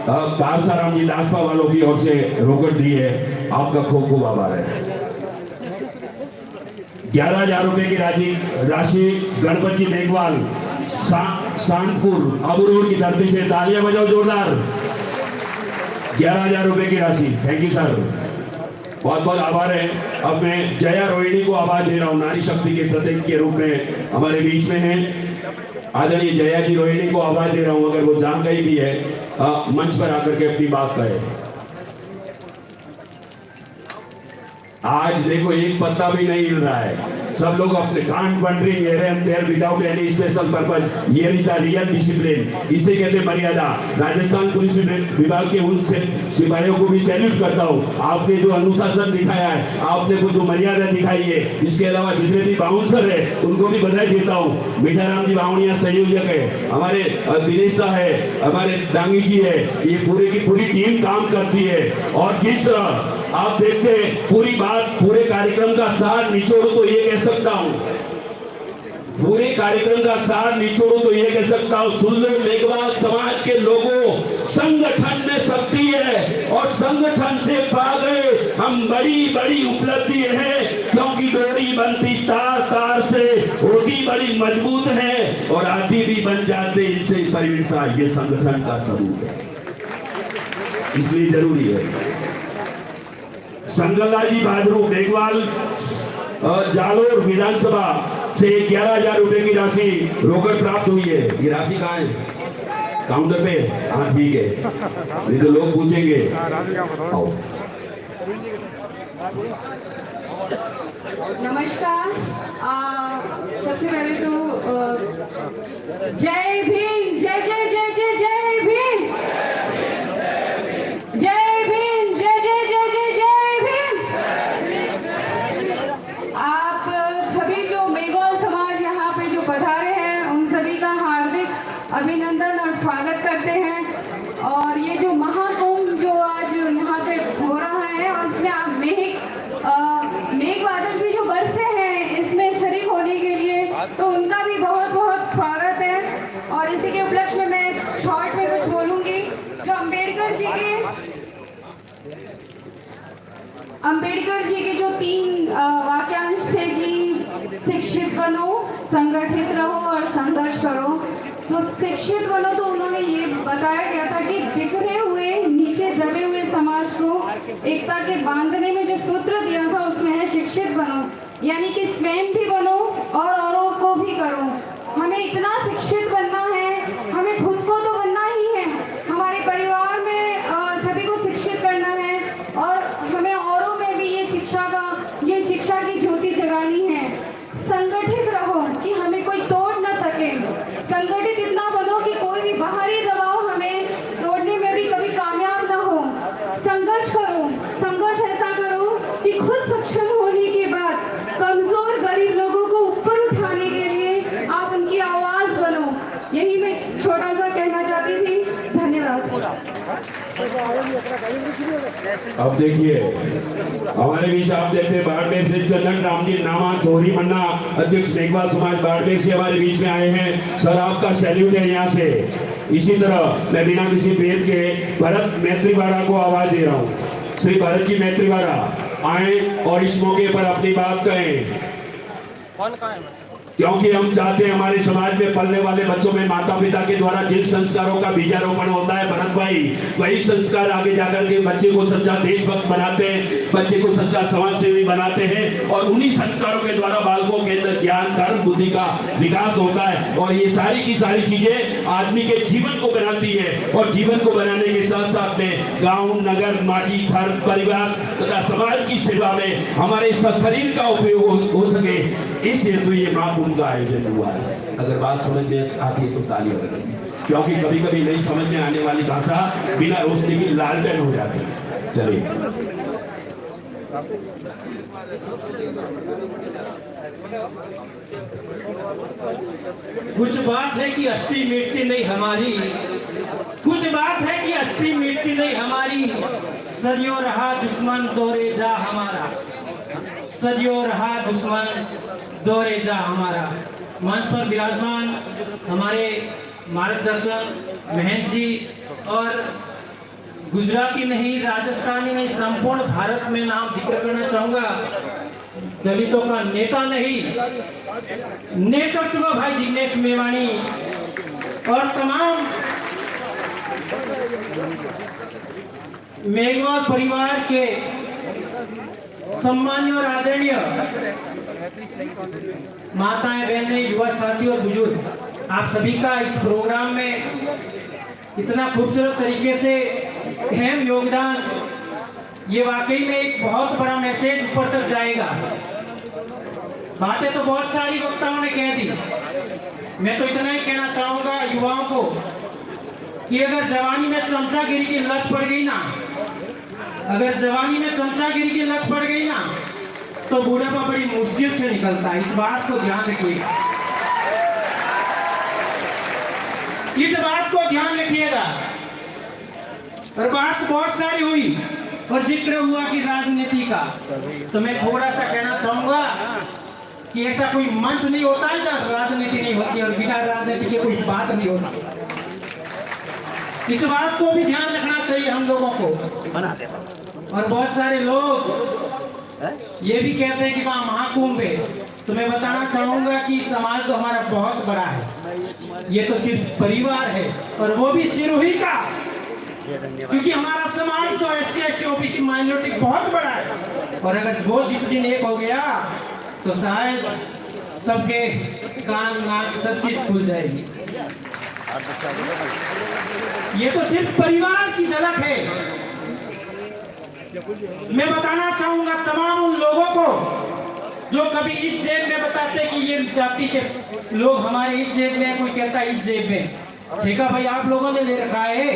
कारसाराम जी दासपा वालों की ओर से रोकड़ दी है। आपका खूब खूब आभार है। 11,000 रुपए की राशि गणपत जी मेघवाल सांडपुर अबू रोड की धरती से, तालियां बजाओ जोरदार। 11,000 रुपए की राशि। थैंक यू सर, बहुत बहुत आभार है। अब मैं जया रोहिणी को आवाज दे रहा हूँ, नारी शक्ति के प्रतीक के रूप में हमारे बीच में है। आदरणीय जया जी रोहिणी को आवाज दे रहा हूँ, अगर वो जान गई भी है मंच पर आकर के अपनी बात कहे। आज देखो एक पत्ता भी नहीं हिल रहा है, सब लोग अपने can't wandering there without any special purpose. ये रियल डिसिप्लिन, इसे कहते मर्यादा। राजस्थान पुलिस विभाग के उन सिपाहियों को भी सैल्यूट करता हूँ। आपने जो अनुशासन दिखाया है, आपने वो जो मर्यादा दिखाई है, इसके अलावा जितने भी बाउंसर है उनको भी बधाई देता हूँ। मीठाराम जी बावणिया संयोजक है, हमारे दिनेश शाह है, हमारे डांगी जी है, ये पूरे की पूरी टीम काम करती है। और जिस तरह आप देखते हैं पूरी बात, पूरे कार्यक्रम का सार निचोड़ो तो ये कह सकता हूं, पूरे कार्यक्रम का सार निचोड़ो तो ये कह सकता हूं, सुन लो मेघवाल समाज के लोगों, संगठन में शक्ति है और संगठन से पा गए हम बड़ी बड़ी उपलब्धि है, क्योंकि डोरी बनती तार तार से, रोटी बड़ी मजबूत है और आदि भी बन जाते इनसे परिवेशा। ये संगठन का सबूत है, इसलिए जरूरी है। संगला जी बहादुर मेघवाल जालोर विधानसभा से 11,000 रुपए की राशि रोकड़ प्राप्त हुई है। ये राशि कहाँ है? काउंटर पे? हाँ ठीक है, नहीं तो लोग पूछेंगे। आओ। नमस्कार। सबसे पहले तो जय भीम, जय जय जय जय जय भीम, जय भीम, जय जय जय जय जय भीम। आप सभी जो मेघवाल समाज यहाँ पे जो पधारे हैं उन सभी का हार्दिक अभिनंदन और स्वागत करते हैं। और ये जो महाकुंभ जो आज यहाँ पे हो रहा है और इसमें आप मेघ बादल भी जो बरसे हैं इसमें शरीक होने के लिए, तो उनका भी बहुत बहुत स्वागत है। और इसी के उपलक्ष्य में मैं शॉर्ट में कुछ बोलूंगी। जो अंबेडकर जी के जो 3 वाक्यांश थे कि बनो, संगठित रहो और संघर्ष करो। तो शिक्षित बनो, तो उन्होंने ये बताया गया था कि बिखरे हुए, नीचे दबे हुए समाज को एकता के बांधने में जो सूत्र दिया था उसमें है शिक्षित बनो, यानी कि स्वयं भी बनो और औरों को भी करो। हमें इतना शिक्षित बनना है, हमें खुद को तो बनना ही है, हमारे परिवार में सभी को शिक्षित करना है और हमें औरों में भी ये शिक्षा की ज्योति जगानी है। संगठित रहो कि हमें कोई तोड़ न सके, संगठित इतना बनो कि कोई भी बाहरी दबाव हमें तोड़ने में भी कभी कामयाब ना हो। संघर्ष करो, संघर्ष ऐसा करो कि खुद सक्षम होने के बाद कमजोर गरीब लोगों को ऊपर उठाने के लिए आप उनकी आवाज बनो। यही मैं छोटा सा कहना चाहती थी। धन्यवाद। अब देखिए हमारे बीच आप देखते बाड़मेर से चंदन राम जी नामा दोहरी मन्ना अध्यक्ष मेघवाल समाज बाड़मेर से हमारे बीच में आए हैं। सर आपका सैल्यूट है यहाँ से। इसी तरह मैं बिना किसी भेद के भरत मैत्रीवाड़ा को आवाज दे रहा हूँ। श्री भरत जी मैत्रीवाड़ा आए और इस मौके पर अपनी बात कहें, क्योंकि हम चाहते हैं हमारे समाज में पलने वाले बच्चों में माता पिता के द्वारा जिन संस्कारों का बीजारोपण होता है भरत भाई, वही संस्कार आगे जाकर के बच्चे को सच्चा देशभक्त बनाते हैं, बच्चे को सच्चा समाज सेवी बनाते हैं और उन्हीं संस्कारों के द्वारा बालकों के अंदर ज्ञान धर्म बुद्धि का विकास होता है और ये सारी की सारी चीजें आदमी के जीवन को बनाती है और जीवन को बनाने के साथ साथ में गाँव नगर माटी घर परिवार तथा समाज की सेवा में हमारे शरीर का उपयोग हो सके, इस हेतु ये महाकुंभ का आयोजन हुआ है। अगर बात समझ में आती है तो तालियां बजाइए, क्योंकि कभी कभी नहीं समझ में आने वाली भाषा बिना रोशनी की लालटेन हो जाती है। चलिए कुछ बात है कि अस्थि मिटती नहीं हमारी, कुछ बात है कि अस्थि मिटती नहीं हमारी, सदियों रहा दुश्मन दौरे जा हमारा, सदियों रहा दुश्मन दौरे जा हमारा। मंच पर विराजमान हमारे मार्गदर्शन महंत जी और गुजराती नहीं, राजस्थानी नहीं, संपूर्ण भारत में नाम जिक्र करना चाहूंगा। दलितों का नेता नहीं, नेतृत्व भाई जिग्नेश मेवाणी और तमाम मेघवाल परिवार के सम्मानीय और आदरणीय माताएं बहनें युवा साथी और बुजुर्ग, आप सभी का इस प्रोग्राम में इतना खूबसूरत तरीके से अहम योगदान, ये वाकई में एक बहुत बड़ा मैसेज ऊपर तक जाएगा। बातें तो बहुत सारी वक्ताओं ने कह दी, मैं तो इतना ही कहना चाहूंगा युवाओं को कि अगर जवानी में चमचागिरी की लत पड़ गई ना, अगर जवानी में चमचागिरी की लत पड़ गई ना, तो बूढ़ापा बड़ी मुश्किल से निकलता है। इस बात को ध्यान रखिएगा, इस बात को ध्यान रखिएगा। और बात बहुत सारी हुई और जिक्र हुआ कि राजनीति का, तो मैं थोड़ा सा कहना चाहूंगा कि ऐसा कोई मंच नहीं होता है जहाँ राजनीति नहीं होती और बिना राजनीति के कोई बात नहीं होती। इस बात को भी ध्यान रखना चाहिए हम लोगों को। और बहुत सारे लोग ये भी कहते हैं कि वहाँ महाकुंभ है, तो मैं बताना चाहूंगा कि समाज तो हमारा बहुत बड़ा है, ये तो सिर्फ परिवार है और वो भी सिरोही का, क्योंकि हमारा समाज तो SC ST OBC माइनॉरिटी बहुत बड़ा है। और अगर वो जिस दिन एक हो गया तो शायद सबके कान नाक सब चीज खुल जाएगी। ये तो सिर्फ परिवार की झलक है। मैं बताना चाहूंगा तमाम उन लोगों को जो कभी इस जेब में बताते कि ये जाति के लोग हमारे इस जेब में, कोई कहता है इस जेब में। ठेका भाई आप लोगों ने ले रखा है,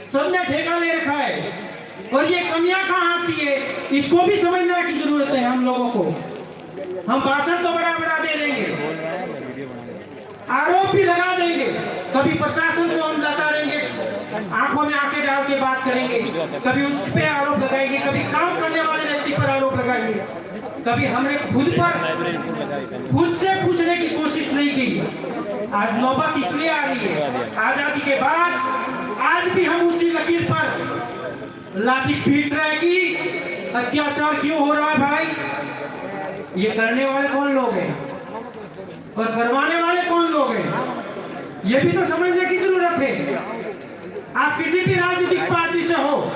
सबने ठेका ले रखा है। और ये कमियां कहां आती है इसको भी समझने की जरूरत है हम लोगों को। हम भाषण तो बड़ा बड़ा दे देंगे, आरोप भी लगा देंगे, कभी प्रशासन को हम लताड़ेंगे, आंखों में आंखें डाल के बात करेंगे, कभी उस पे आरोप लगाएंगे, कभी काम करने वाले व्यक्ति पर आरोप लगाएंगे, कभी हमने खुद से पूछने की कोशिश नहीं की। आज नौबत इसलिए आ रही है, आजादी के बाद आज भी हम उसी लकीर पर लाठी पीट रहे कि अत्याचार क्यों हो रहा है भाई। ये करने वाले कौन लोग हैं और करवाने वाले कौन लोग हैं, ये भी तो समझने की जरूरत है। आप किसी भी राजनीतिक पार्टी से हो,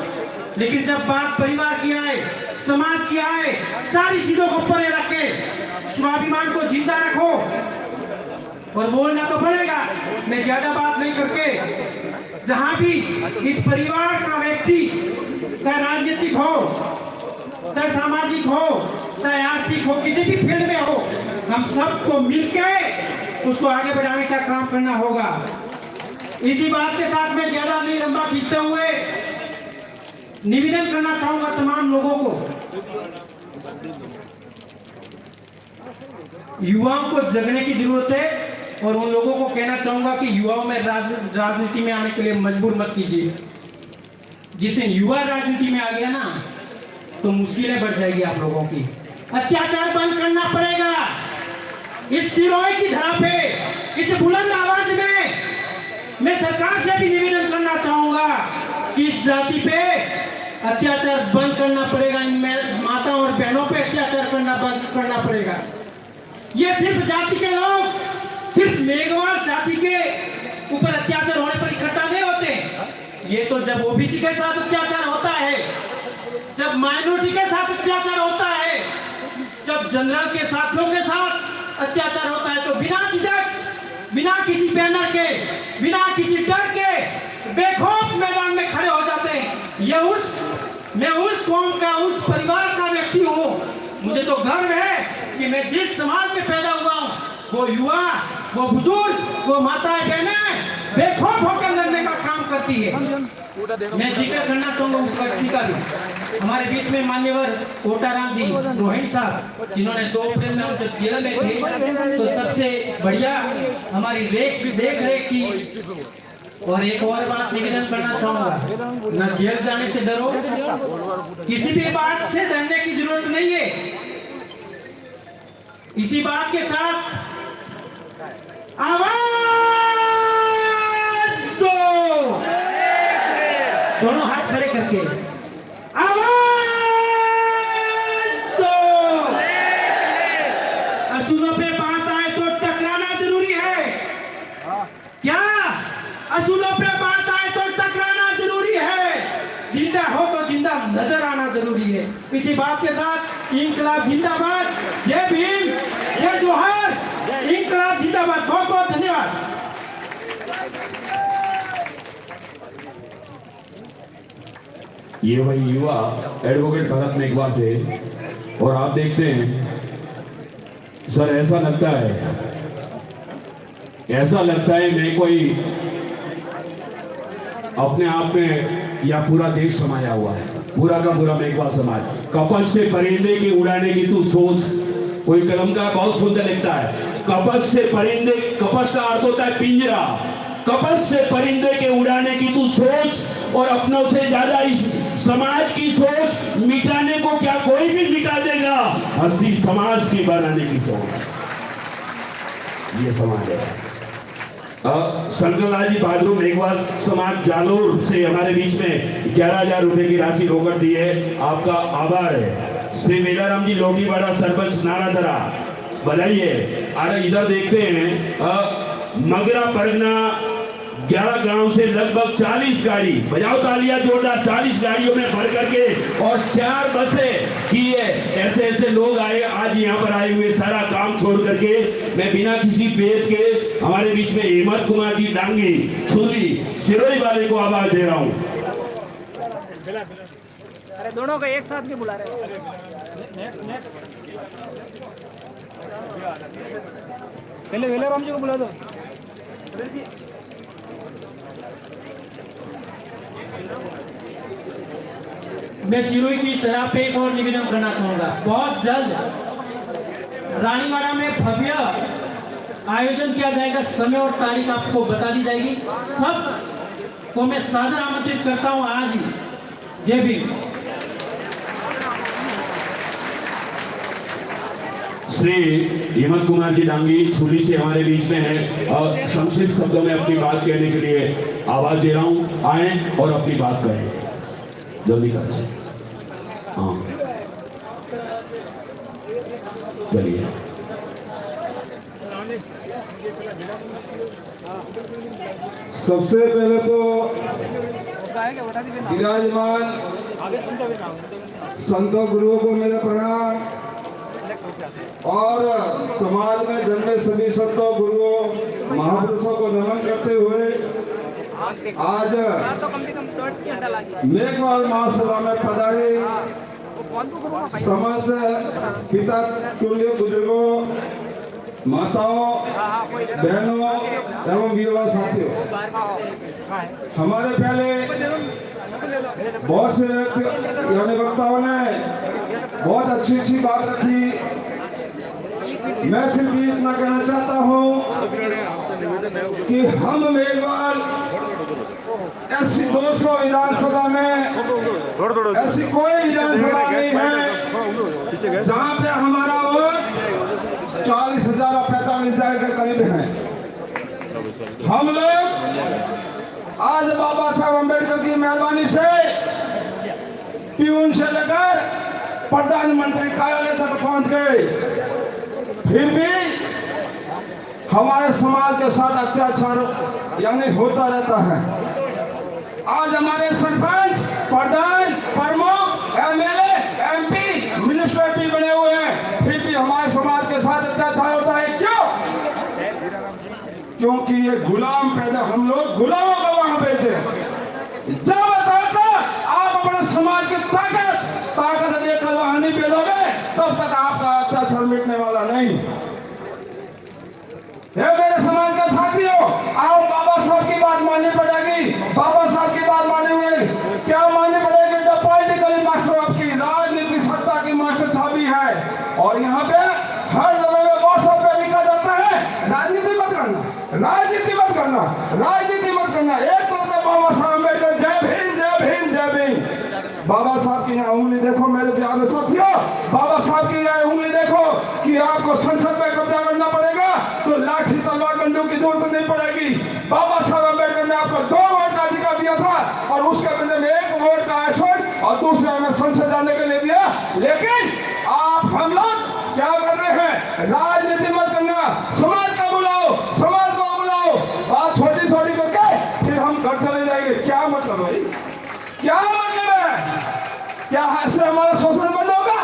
लेकिन जब बात परिवार की आए, समाज की आए, सारी चीजों को परे रखे, स्वाभिमान को जिंदा रखो। और बोलना तो पड़ेगा, मैं ज्यादा बात नहीं करके, जहां भी इस परिवार का व्यक्ति, चाहे राजनीतिक हो, चाहे सामाजिक हो, चाहे आर्थिक हो, किसी भी फील्ड में हो, हम सबको मिलकर उसको आगे बढ़ाने का काम करना होगा। इसी बात के साथ मैं ज्यादा नहीं लंबा खींचते हुए निवेदन करना चाहूंगा तमाम लोगों को, युवाओं को जगने की जरूरत है। और उन लोगों को कहना चाहूंगा कि युवाओं में राजनीति में आने के लिए मजबूर मत कीजिए। जिस दिन युवा राजनीति में आ गया ना, तो मुश्किलें बढ़ जाएगी आप लोगों की। अत्याचार बंद करना पड़ेगा। इस सिरोही की धरा पे, इस बुलंद आवाज में मैं सरकार से भी निवेदन करना चाहूंगा कि इस जाति पे अत्याचार बंद करना पड़ेगा। इन माता और बहनों पे अत्याचार बंद करना पड़ेगा। ये सिर्फ जाति के लोग, सिर्फ मेघवाल जाति के ऊपर अत्याचार होने पर इकट्ठा नहीं होते। ये तो जब ओबीसी के साथ अत्याचार होता है, जब माइनॉरिटी के साथ अत्याचार होता है, जब जनरल के साथियों के साथ अत्याचार होता है, तो बिना झिझक, बिना किसी बैनर के, बिना किसी डर के बेखौफ मैदान में खड़े हो जाते हैं। मैं उस कौम का, उस परिवार का व्यक्ति हूँ। मुझे तो गर्व है कि मैं जिस समाज में पैदा हुआ हूँ, वो युवा, वो बुजुर्ग, वो माताएं बहनें बेखौफ होकर लड़ने का काम करती है। मैं जिक्र करना चाहूंगा उस व्यक्ति का भी, हमारे बीच में मान्यवर कोटाराम जी रोहिणी साहब, जिन्होंने 2 अप्रैल में जब जेल में थे तो सबसे बढ़िया हमारी देख रेख की। और एक और बात निवेदन करना चाहूंगा, ना जेल जाने से डरो, किसी भी बात से डरने की जरूरत नहीं है। इसी बात के साथ आवाज दो, दोनों हाथ खड़े करके आवाज दो। असूलों पे बात आए तो टकराना जरूरी है। क्या असूलों पे बात आए तो टकराना जरूरी है। जिंदा हो तो जिंदा नजर आना जरूरी है। इसी बात के साथ इंकलाब जिंदाबाद, जय भीम, जय जोहर, इंकलाब जिंदाबाद। बहुत बहुत धन्यवाद। ये वही युवा एडवोकेट भरत मेघवाल थे। और आप देखते हैं सर, ऐसा लगता है मैं कोई अपने आप में या पूरा देश समाया हुआ है, पूरा का पूरा मेघवाल समाज। कपस से परिंदे की उड़ाने की तू सोच। कोई कलमकार बहुत सुंदर लिखता है, कपस से परिंदे, कपस का अर्थ होता है पिंजरा। कपस से परिंदे के उड़ाने की तू सोच, और अपनों से ज्यादा इस समाज की सोच मिटाने को क्या कोई भी मिटा देगा। हस्ती समाज की बनाने की सोच, ये समाज है। शंकरलाल जी बहादुर मेघवाल समाज जालोर से हमारे बीच में 11,000 रुपए की राशि रोकड़ दी है, आपका आभार है। श्री मेलाराम जी लोटीवाड़ा सरपंच नारादरा, बधाई है। अरे इधर देखते हैं मगरा परगना 11 गांव से लगभग 40 गाड़ी, बजाओ तालियां जोरदार, 40 गाड़ियों में भर करके और 4 बसें की है। ऐसे ऐसे लोग आए आज यहाँ पर आए हुए, सारा काम छोड़ करके। मैं बिना किसी भेद के हमारे बीच में हेमंत कुमार जी डांगी छुरी सिरोही वाले को आवाज दे रहा हूँ। अरे दोनों को एक साथ क्यों बुला रहे हो? पहले वेलाराम जी को बुला दो। मैं सिरोही की तरह पे एक और निवेदन करना चाहूंगा। बहुत जल्द रानीवाड़ा में भव्य आयोजन किया जाएगा, समय और तारीख आपको बता दी जाएगी। सब को मैं सादर आमंत्रित करता हूं आज ही। जय भीम। श्री हेमंत कुमार जी डांगी छुरी से हमारे बीच में है और संक्षिप्त शब्दों में अपनी बात कहने के लिए आवाज दे रहा हूं। आए और अपनी बात कहें, जल्दी करें। हाँ चलिए। सबसे पहले तो विराजमान संतों गुरुओं को मेरा प्रणाम और समाज में जन्मे सभी संतों गुरुओं महापुरुषों को नमन करते हुए आज मेघवाल महासभा में पधारे समस्त पिता तुल्य बुजुर्गों, माताओं, बहनों एवं युवा साथियों, हमारे पहले बहुत से यानी वक्ताओं ने बहुत अच्छी बात रखी। मैं सिर्फ ये इतना कहना चाहता हूँ कि हम मेघवाल ऐसी 200 विधानसभा में ऐसी कोई विधानसभा नहीं है जहाँ पे हमारा वोट 40,000 और 45,000 के करीब है। हम लोग आज बाबा साहब अम्बेडकर की मेहरबानी से प्यून से लेकर प्रधानमंत्री कार्यालय तक पहुंच गए, फिर भी हमारे समाज के साथ अत्याचार यानी होता रहता है। आज हमारे सरपंच, प्रधान, प्रमुख, एमएलए, एमपी, मिनिस्टर भी बने हुए हैं, फिर भी हमारे समाज के साथ अत्याचार होता है। क्यों? क्योंकि ये गुलाम पैदा, हम लोग गुलामों को वहां भेजे। जब तक आप अपने समाज की ताकत देकर वहां नहीं भेजोगे तब तक आपका अत्याचार मिटने वाला नहीं। मेरे समाज के साथियों, आओ बाबा साहब की बात माननी पड़ेगी। बाबा साहब की बात माननी हुई क्या माननी पड़ेगी? जो पॉलिटिकल मास्टर आपकी राजनीतिक सत्ता की मास्टर छापी है और यहाँ पे हर जगह में व्हाट्सएप पे लिखा जाता है राजनीति मत करना, राजनीति मत करना, राजनीति मत करना। एक तरफ तो बाबा साहब अम्बेडकर जय भीम, जय भीम, जय भीम। बाबा साहब की यहाँ उंगली देखो मेरे प्यारे साथियों, बाबा साहब की यहाँ उंगली देखो कि आपको संसद में कब्जा करना पड़ेगा तो लाठी तलवार बंदूक की जरूरत नहीं पड़ेगी। बाबा साहब अम्बेडकर ने आपको 2 वोट का अधिकार दिया था और उसके बदले में 1 वोट का आश्वासन और दूसरे में संसद जाने के लिए दिया। लेकिन आप हम लोग क्या कर रहे हैं? राजनीति मत करना, समाज का बुलाओ, समाज को बुलाओ, बात छोटी छोटी करके फिर हम घर चले जाएंगे। क्या मतलब भाई? क्या मतलब है? क्या ऐसे हमारा शोषण बंद होगा?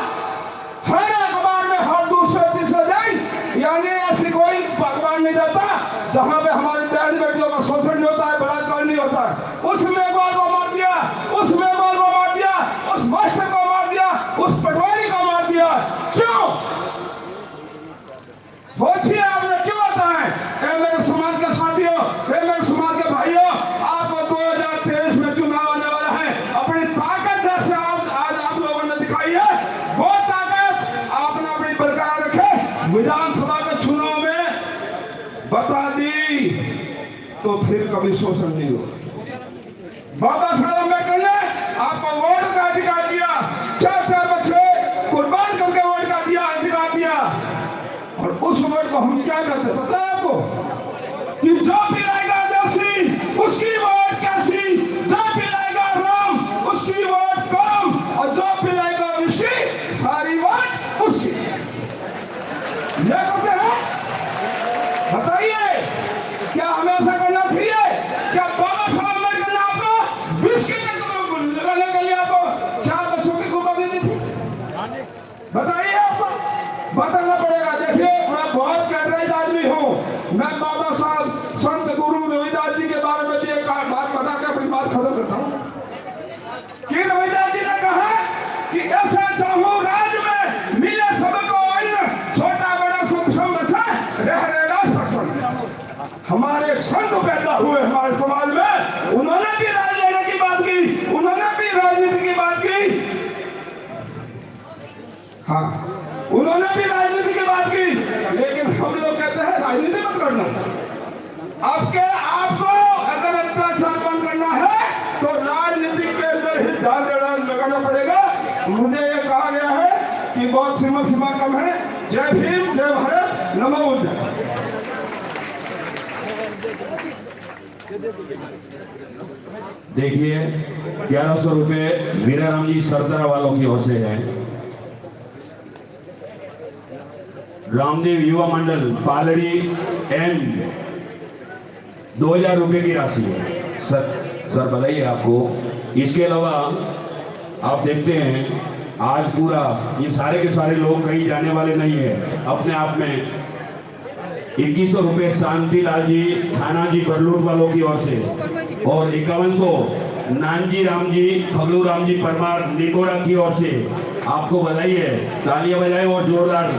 हर अखबार में हर दूसरे तीसरे दिन यानी ऐसी कोई अखबार नहीं जाता जहां पे हमारी बहन बेटियों का शोषण नहीं होता है, बलात्कार नहीं होता है। उस मेघवाल को मार दिया, उस मेघवाल को मार दिया, उस मास्टर को मार दिया, उस पटवारी को मार दिया। क्यों? सोचिए आपने क्यों होता है? मेरे समाज के साथियों, मेरे समाज के भाइयों, आपको 2023 में चुनाव आने वाला है। अपनी ताकत जैसे आज आप लोगों ने दिखाई है, वो ताकत आपने अपनी बरकरार रखे। विधानसभा के चुनाव में बता दी तो फिर कभी शोषण नहीं होगा। बाबा साहब अम्बेडकर ने आपको वोट का अधिकार दिया, 4 बच्चे कुर्बान करके वोट का अधिकार दिया और उस वोट को हम क्या कहते हैं पता है आपको? कि जो पिलाएगा देसी उसकी वोट कैसी, जो पिलाएगा राम उसकी वोट कम और जो पिलाएगा ऋषि सारी वोट उसकी। ये करते हैं। बताइए क्या हमें ऐसा करना चाहिए? क्या बाबा साहब अम्बेडकर ने आपको विष लगाने के लिए आपको 4 बच्चों की कुर्बानी दी थी? बताइए, आपको बताना पड़ेगा। देखिए मैं बहुत कैटराइज आदमी हूँ। मैं बाबा साहब संत गुरु रविदास जी के बारे में भी एक बात बता के अपनी बात खत्म करता हूँ कि रविदास जी ने कहा कि ऐसा चाहूं राज्य में मिले सबको अन्न, छोटा बड़ा सब बसा रह हमारे संत पैदा हुए हमारे समाज में, उन्होंने भी राज लेने की बात की, उन्होंने भी राजनीति की बात की। हाँ, उन्होंने भी राजनीति की बात की, लेकिन हम लोग कहते हैं राजनीति मत करना। आपको अगर अत्याचार बंद करना है तो राजनीति के अंदर ही ध्यान लगाना पड़ेगा। मुझे ये कहा गया है कि बहुत सीमा कम है। जय भीम, जय भारत, नमो बुद्धाय। देखिए 1100 रुपए वीराराम जी सरदार वालों की ओर से है। रामदेव युवा मंडल पालड़ी एम 2000 रुपए की राशि है। सर बताइए आपको। इसके अलावा आप देखते हैं आज पूरा ये सारे के सारे लोग कहीं जाने वाले नहीं है। अपने आप में 2100 रुपए शांति लाल जी थाना जी बरलूर वालों की ओर से और 5100 नानजी राम जी खगलू राम जी परमार निकोड़ा की ओर से आपको बधाई है। तालियां बजाएं और जोरदार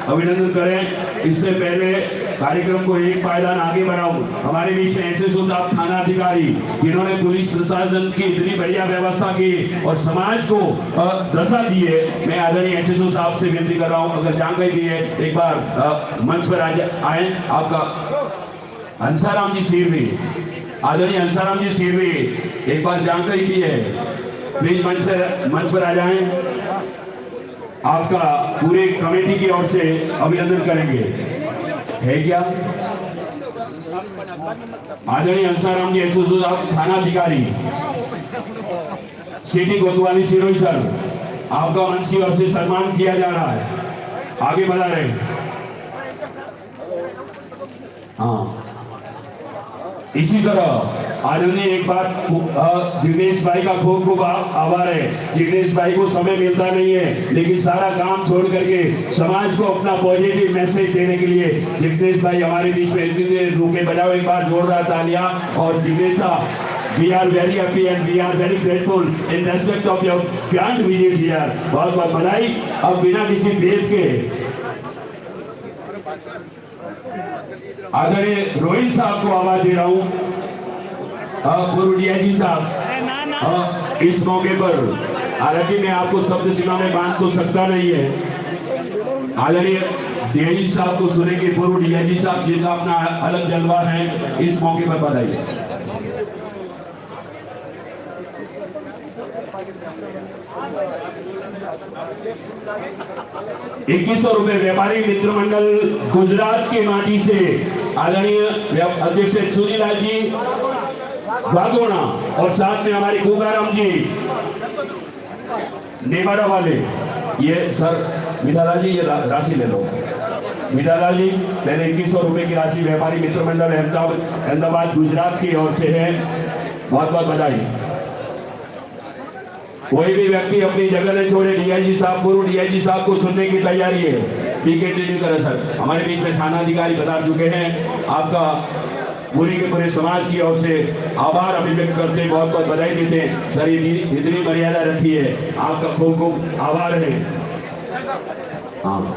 अभिनंदन करें। इससे पहले कार्यक्रम को एक पायदान आगे बढ़ाऊं, हमारे बीच में एसएसओ साहब थाना अधिकारी जिन्होंने पुलिस प्रशासन की इतनी बढ़िया व्यवस्था की और समाज को दशा दी है, मैं आदरणीय एसएसओ साहब से विनती कर रहा हूं, अगर जानकारी दी है एक बार मंच पर आए। आपका हंसाराम जी सिरवी, आदरणीय हंसाराम जी सिरवी एक बार जानकारी दी है, प्लीज मंच पर आ जाएं। आपका पूरे कमेटी की ओर से अभिनंदन करेंगे, है क्या? आदरणीय हंसाराम जी एसएसओ साहब थाना अधिकारी सिटी कोतवाली सिरोही सर, आपका मंच की ओर से सम्मान किया जा रहा है, आगे बढ़ा रहे। हाँ, इसी तरह आदरणीय एक बात जिग्नेश भाई का खूब खूब आभार है। जिग्नेश भाई को समय मिलता नहीं है, लेकिन सारा काम छोड़ करके समाज को अपना पॉजिटिव मैसेज देने के लिए जिग्नेश भाई हमारे बीच में इतनी देर रुके। बजाओ एक बार जोरदार तालियां। और जिग्नेश साहब, we are very happy and we are very grateful in respect of your grand visit here। बहुत बहुत बधाई। अब बिना किसी भेद के आदरणीय रोहित साहब को आवाज दे रहा हूं। पूर्व डीआईजी साहब इस मौके पर, हालांकि मैं आपको शब्द सीमा में बांध तो सकता नहीं है, आदरणीय डीआईजी साहब को सुनेंगे। पूर्व डीआईजी साहब जिनका अपना अलग जलवा है, इस मौके पर बधाई। 2100 रुपए व्यापारी मित्र मंडल गुजरात की माटी से आदरणीय अध्यक्ष सुनीलाल जी भागोना और साथ में हमारे गोगाराम जी नेवाड़ा वाले। ये सर मीठालाल जी, ये राशि ले लो। मीठालाल जी, पहले 2100 रुपए की राशि व्यापारी मित्र मंडल अहमदाबाद गुजरात की ओर से है, बहुत बहुत बधाई। कोई भी व्यक्ति अपनी जगह न छोड़े। डीआईजी साहब, पूर्व डीआईजी साहब को सुनने की तैयारी है। पीके करें सर, हमारे बीच में थाना अधिकारी बता चुके हैं। आपका पूरी के पूरे समाज की ओर से आभार अभिव्यक्त करते, बहुत बहुत बधाई देते। सर इतनी मर्यादा रखी है, आपका खूब खूब आभार है। हाँ,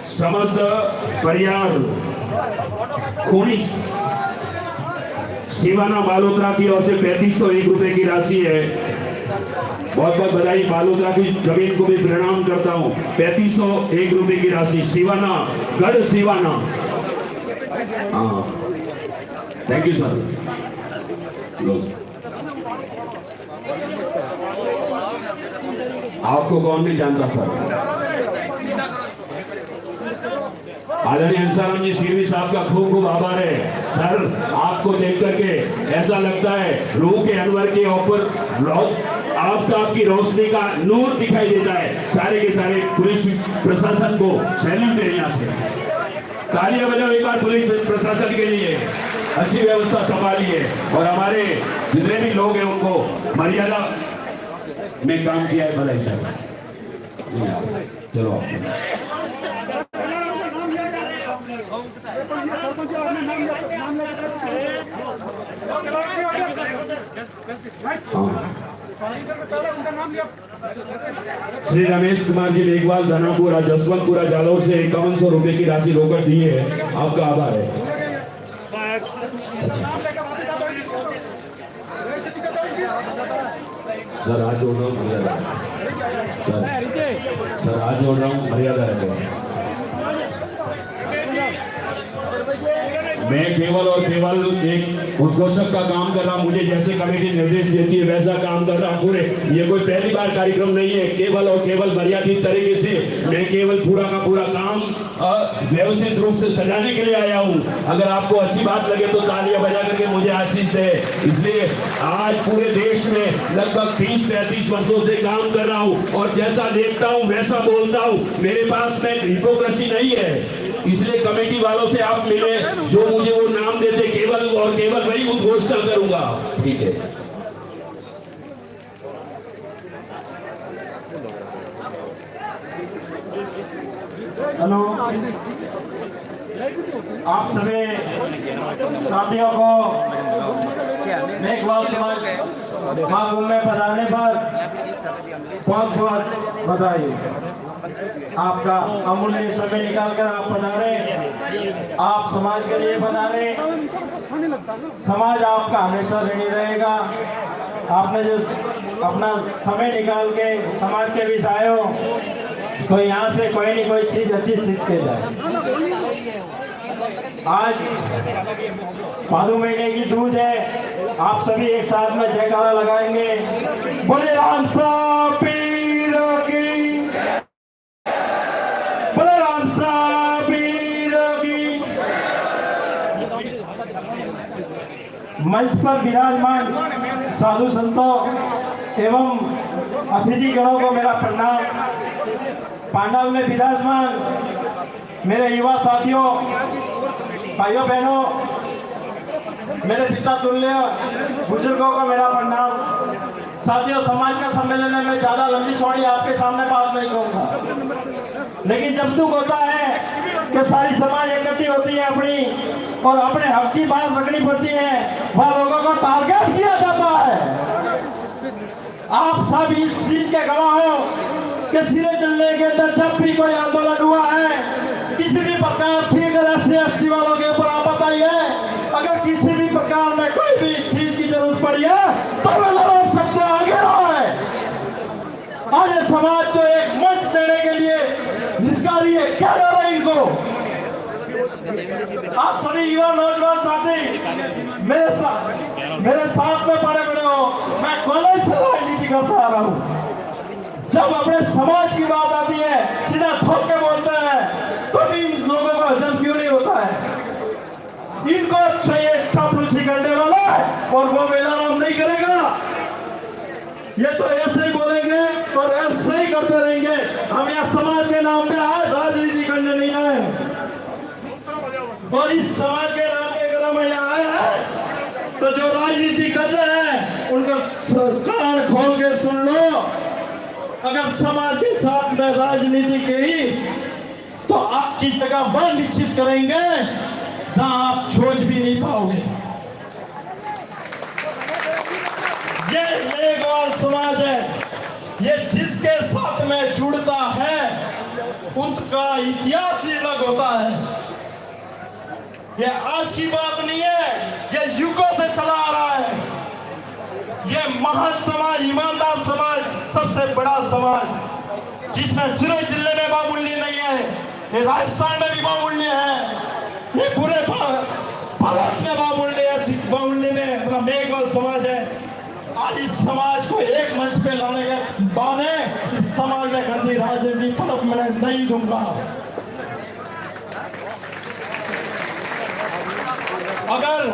समस्त परिवार खूनी शिवाना बालोत्रा की ओर से 3501 रुपए की राशि है। बहुत बहुत बधाई। बालोत्रा की जमीन को भी प्रणाम करता हूँ। 3501 रुपए की राशि शिवाना, गढ़ शिवाना। हाँ, थैंक यू सर। आपको कौन नहीं जानता सर? आदरणीय हंसाराम जी सिरवी साहब का खूब खूब आभार है। सर, आपको देख करके ऐसा लगता है रूह के अनवर के ऊपर आफ्ताब की रोशनी का नूर दिखाई देता है। सारे के सारे पुलिस प्रशासन को सैल्यूट है। यहाँ से तालियां बजाओ एक बार पुलिस प्रशासन के लिए, अच्छी व्यवस्था संभाली है और हमारे जितने भी लोग हैं उनको मर्यादा में काम किया है। बधाई सर। चलो श्री रमेश कुमार जी मेघवाल धनापुरा जसवंतपुरा जालौर से 5100 रुपए की राशि रोकड़ दी है, आपका आभार है। सर हाथ जोड़ रहा हूँ, मर्यादा सर हाथ जोड़ रहा हूँ, मर्यादा रखें। मैं केवल और केवल एक उद्घोषक का काम कर रहा हूँ। मुझे जैसे कमेटी निर्देश देती है वैसा काम कर रहा हूँ पूरे। ये कोई पहली बार कार्यक्रम नहीं है। केवल और केवल मर्यादित तरीके से मैं केवल पूरा का पूरा काम व्यवस्थित रूप से सजाने के लिए आया हूँ। अगर आपको अच्छी बात लगे तो तालियां बजा करके मुझे आशीष दे। इसलिए आज पूरे देश में लगभग 30-35 वर्षों से काम कर रहा हूँ और जैसा देखता हूँ वैसा बोलता हूँ। मेरे पास में हिपोक्रेसी नहीं है। इसलिए कमेटी वालों से आप मिले, जो मुझे वो नाम देते केवल और केवल वही उद्घोषणा करूंगा। ठीक है। हेलो, आप सभी साथियों को मेघवाल समाज महाकुंभ में पधारने पर बहुत बहुत बधाई। आपका अमूल्य समय निकाल कर आप पधारे, आप समाज के लिए पधारे। समाज आपका हमेशा ऋणी रहेगा। आपने जो अपना समय निकाल के समाज के बीच आए हो, तो यहाँ से कोई नहीं कोई चीज अच्छी सीख के जाए। आज भादु महीने की दूज है, आप सभी एक साथ में जयकारा लगाएंगे। बोले राम सा पीर की, बोले राम सा पीर की। मंच पर विराजमान साधु संतों एवं अतिथि गणों को मेरा प्रणाम। पांडाल में विराजमान मेरे युवा साथियों, भाइयों बहनों, मेरे पिता तुल्य बुजुर्गों को मेरा प्रणाम। साथियों, समाज का सम्मेलन है, मैं ज्यादा लंबी चौड़ी आपके सामने बात नहीं कहूँगा, लेकिन जब दुख होता है कि सारी समाज इकट्ठी होती है अपनी और अपने हक की बात रखनी पड़ती है, वह लोगों को टारगेट किया जाता है। आप सब इस चीज के गवाह हो कि सिरे चलने के अंदर जब भी कोई आंदोलन हुआ है, किसी भी प्रकार की अगर SC/ST वालों के ऊपर आपत्ति आई है, अगर किसी भी प्रकार में कोई भी इस चीज की जरूरत पड़ी है, तो वे लोग सबसे आगे रहा है। आज समाज को एक मंच देने के लिए निष्कारी है, क्या डर है इनको? आप सभी युवा नौजवान साथी मेरे साथ में पड़े बड़े हो, मैं कॉलेज से राजनीति करता आ रहा हूँ। जब अपने समाज की बात आती है, सीधा ठोक के बोलते हैं, तो भी इन लोगों को हजम क्यों नहीं होता है? इनको चाहिए चापलूसी करने वाला, और वो मेलाराम नहीं करेगा। ये तो ऐसे ही बोलेंगे और ऐसे ही करते रहेंगे। हम यहाँ समाज के नाम पे आए, राजनीति करने नहीं आए। और इस समाज के नाम पे अगर हम यहाँ आए हैं, तो जो राजनीति कर रहे हैं उनका कान खोल के सुन लो। अगर समाज के साथ में राजनीति की, तो आपकी जगह वह निश्चित करेंगे जहां आप सोच भी नहीं पाओगे। ये मेघवाल समाज है, ये जिसके साथ में जुड़ता है उनका इतिहास ही अलग होता है। ये आज की बात नहीं है, ये युगों से चला आ रहा है। ये महान समाज, ईमानदार समाज, सबसे बड़ा समाज, जिसमें सिरोही जिले में बामूल्य नहीं है, ये राजस्थान में भी बामूल्य है, ये पूरे भारत में बामूल्य है। सिख बामूल्य में अपना मेघवाल समाज है। आज इस समाज को एक मंच पे लाने के बहाने इस समाज में गंदी राजनीति पलक मैं नहीं दूंगा। अगर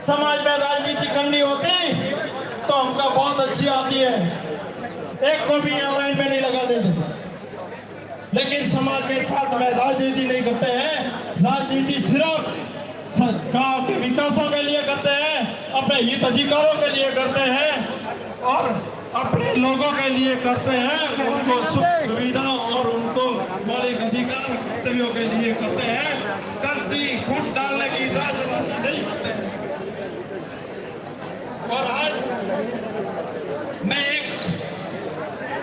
समाज में राजनीति करनी होती तो हमको बहुत अच्छी आती है, एक को भी यहाँ लाइन में नहीं लगा देते। लेकिन समाज के साथ में राजनीति नहीं करते हैं। राजनीति सिर्फ गांव के विकासों के लिए करते हैं, अपने हित अधिकारों के लिए करते हैं और अपने लोगों के लिए करते हैं। उनको सुख सुविधा और उनको मौलिक अधिकार कर्तव्यों के लिए करते हैं। गलती फूट डालने की राजनीति नहीं करते हैं। और आज मैं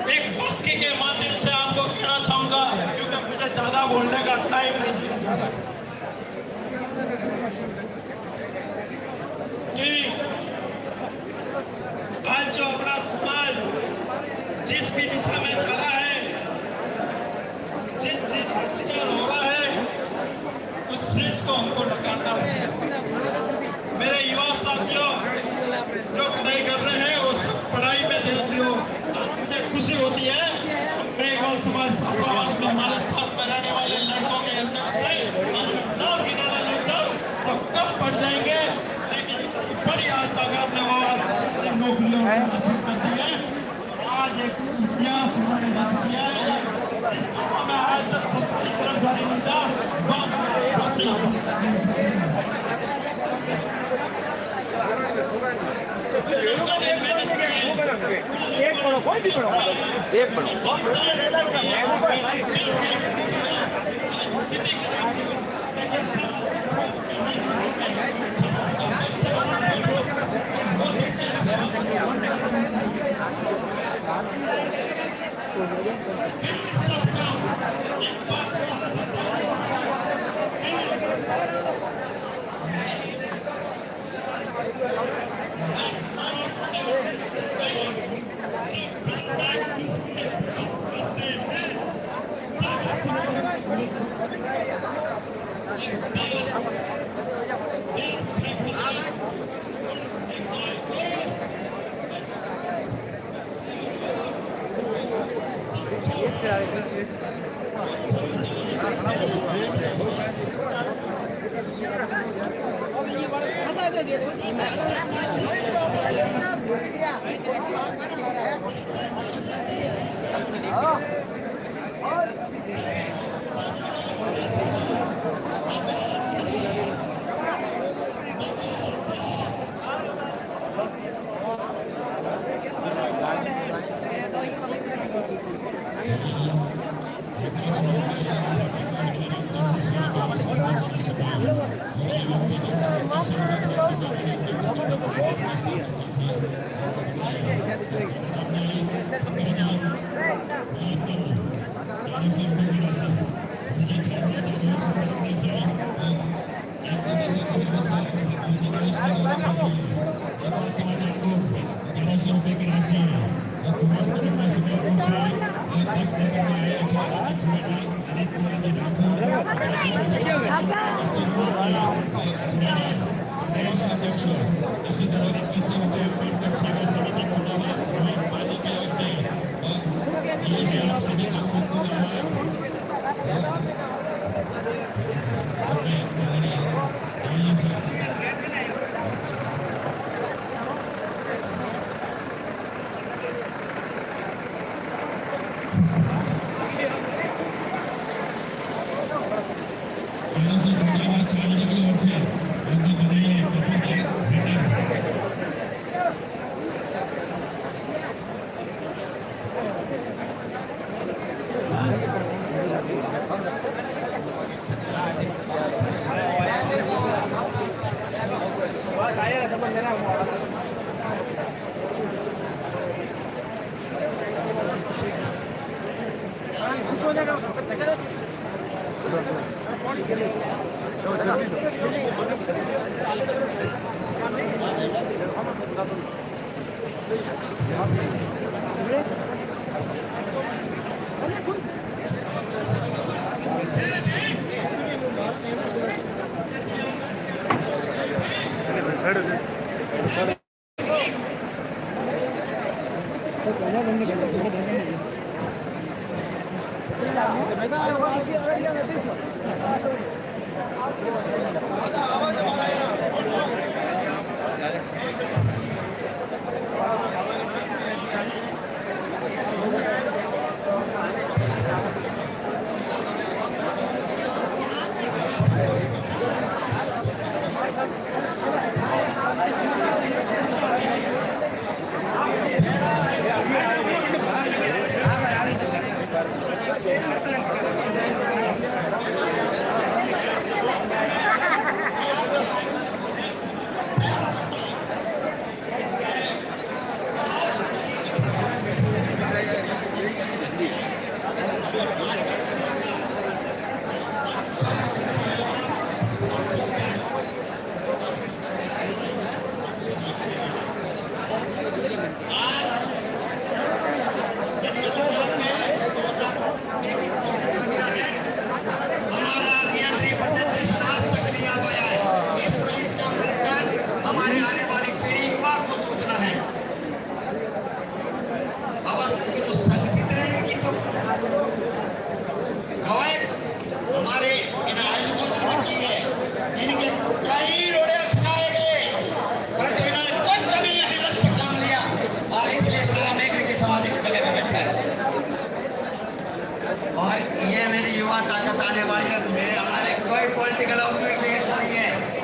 एक वाक्य के माध्यम से आपको कहना चाहूंगा, क्योंकि मुझे ज्यादा बोलने का टाइम नहीं दिया जा रहा, कि आज जो अपना समाज जिस भी दिशा में चला है, जिस चीज का शिकार हो रहा है, उस चीज को हमको नकारना है। है। आज एक इतिहास उन्होंने रच दिया है, जिसको मैं आज तक सरकारी कर्मचारी नहीं था, एक पढ़ो, कौन सी पढ़ो, एक पढ़ो।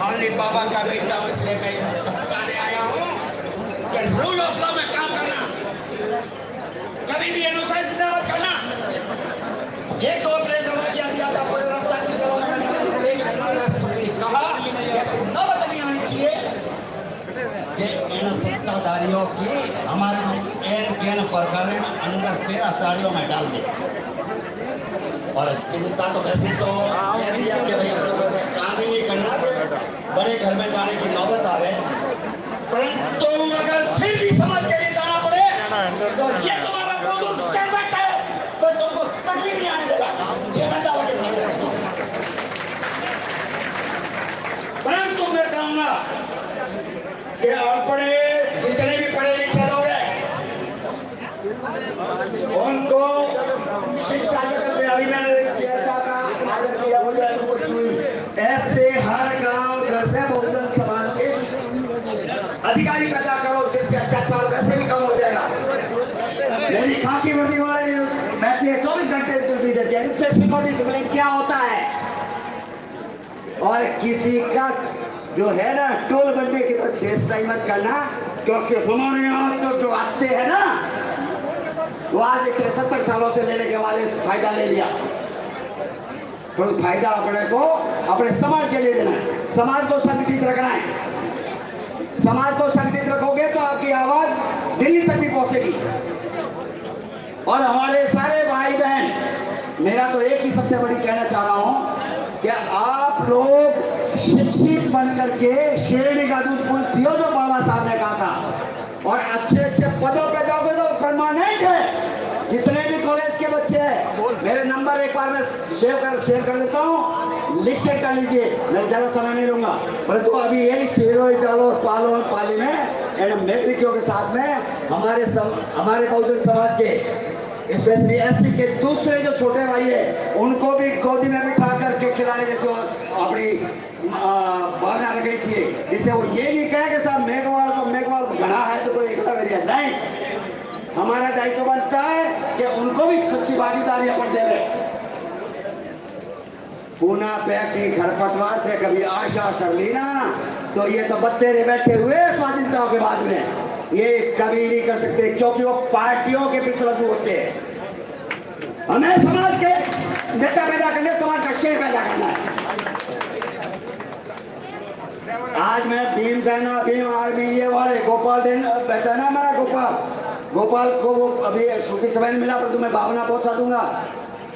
मौलवी बाबा का बेटा हूँ, इसलिए मैं बताने आया हूँ कि रूल ऑफ लॉ में काम करना, कभी भी अनुशासित मत करना। एक दो प्रेस जमा किया दिया था पूरे रास्ता की चलो मैंने कहा ऐसी नौबत नहीं आनी चाहिए कि इन सत्ताधारियों की हमारे एन प्रकरण अंदर 13 ताड़ियों में डाल दे। और चिंता तो वैसे तो कह दिया कि भाई अपने वैसे काम ही नहीं करना कि बड़े घर में जाने की नौबत आवे, परंतु अगर फिर भी समाज के लिए जाना पड़े तो ये तुम्हारा बुजुर्ग शर्मत है, तो तुमको तकलीफ नहीं आने देगा, ये मैं दावा के साथ कहता हूं। परंतु मैं कहूंगा कि अपने जितने भी पढ़े लिखे लोग हैं उनको शिक्षा जगत में अभी मैंने शिक्षा का आदर किया, मुझे अनुभूति हुई। ऐसे हर गांव घर से बहुजन समाज के अधिकारी पैदा करो जिससे अत्याचार वैसे भी कम हो जाएगा। मेरी खाकी वर्दी वाले बैठे 24 घंटे ड्यूटी देते हैं, इससे सिक्योरिटी सिविलियन क्या होता है। और किसी का जो है ना टोल बनने की तो चेष्टा ही मत करना, क्योंकि हमारे यहाँ तो जो आते हैं ना वो आज 70 सालों से लेने के बाद फायदा ले लिया, तो फायदा अपने को अपने समाज के लिए देना है, समाज को संगठित रखना है। समाज को संगठित रखोगे तो आपकी आवाज दिल्ली तक भी पहुंचेगी। और हमारे सारे भाई बहन, मेरा तो एक ही सबसे बड़ी कहना चाह रहा हूं कि आप लोग शिक्षित बनकर के शेरनी का दूध पियो जो बाबा साहब ने कहा था, और अच्छे अच्छे पदों पे जाओगे तो परमानेंट है। जितने भी कॉलेज के बच्चे हैं, मेरे नंबर एक बार मैं शेयर कर देता हूँ, लिस्टेड कर लीजिए, मैं ज्यादा समय नहीं लूंगा। परंतु अभी यही सिरोही जालो पालो पाली में मेट्रिकियों के साथ में हमारे बहुजन समाज के स्पेशली एससी के दूसरे जो छोटे भाई है उनको भी गोदी में बिठा करके खिलाने जैसे अपनी भावना रखनी चाहिए, जिससे वो ये नहीं कहे कि साहब मेघवाल घड़ा है तो कोई एकता वेरिया नहीं। हमारा दायित्व बनता है कि उनको भी सच्ची भागीदारी अपन देवे। पूना पैक्टी खरपतवार से कभी आशा कर ली ना तो ये तो बत्तेरे बैठे हुए स्वाधीनता के बाद में ये कभी नहीं कर सकते, क्योंकि वो पार्टियों के पीछे लगे होते हैं। हमें समाज के नेता पैदा करने, समाज का शेर पैदा करना है। आज मैं भीमसेना, भीम आर्मी ये वाले गोपाल बैठा ना, हमारा गोपाल को वो अभी सूखी समय मिला, पर तुम्हें भावना पहुंचा दूंगा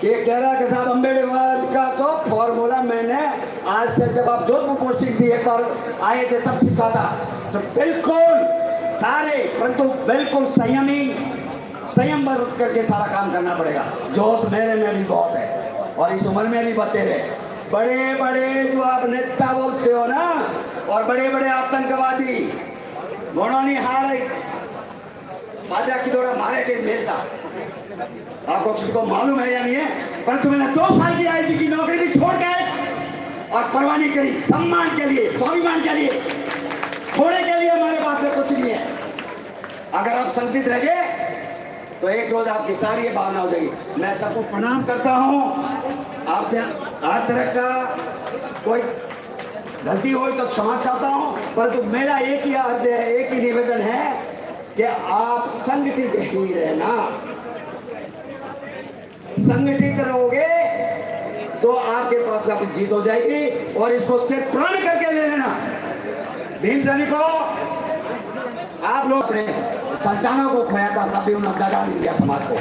कि कह रहा कि साहब अम्बेडकर का तो फॉर्मूला मैंने आज से जब आप जोधपुर पोस्टिंग दी एक बार आए थे तब सीखा था। तो बिल्कुल सारे, परंतु बिल्कुल संयम बरत करके सारा काम करना पड़ेगा। जोश मेरे में भी बहुत है और इस उम्र में भी बतेरे बड़े बड़े जो आप नेता बोलते हो ना, और बड़े बड़े आतंकवादी गोड़ोनी हार बाजा की दौड़ा मारे टेस मिलता, आपको किसी को मालूम है या नहीं है, परंतु मैंने 2 साल की आईजी की नौकरी भी छोड़ के और परवाह नहीं करी, सम्मान के लिए, स्वाभिमान के लिए, थोड़े के लिए हमारे पास में कुछ नहीं है। अगर आप संगठित रहे तो एक रोज आपकी सारी भावना हो जाएगी। मैं सबको प्रणाम करता हूँ, आपसे हर तरह का कोई गलती हो तो क्षमा चाहता हूँ, परंतु मेरा एक ही अर्ज है, एक ही निवेदन है कि आप संगठित ही रहना। संगठित रहोगे तो आपके पास में जीत हो जाएगी, और इसको सिर्फ प्रण करके ले लेना। भीम सैनिकों, आप लोग अपने संतानों को खोया था, तभी उन्होंने दगा नहीं दिया समाज को।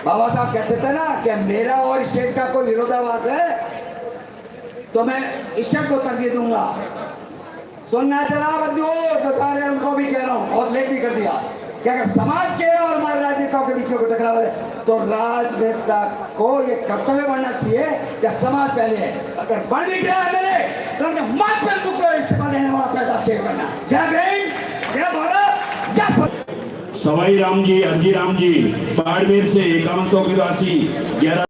बाबा साहब कहते थे ना कि मेरा और स्टेट का कोई विरोधाभास है तो मैं स्टेट को तरजीह दूंगा। सुनना चला बंधुओं, जो चाह रहे हैं उनको भी कह रहा हूँ, बहुत लेट भी कर दिया कि अगर समाज के और हमारे राजनेताओं के बीच में कोई टकराव है तो राजनेता को ये कर्तव्य बनना चाहिए कि समाज पहले है। अगर बन भी गया है मेरे तो मत पे मुझको इस्तीफा देने वाला पैसा शेयर करना। जय भीम, जय भारत, जय सवाई राम जी, अर्जी राम जी, बाड़मेर से 51 की राशि 11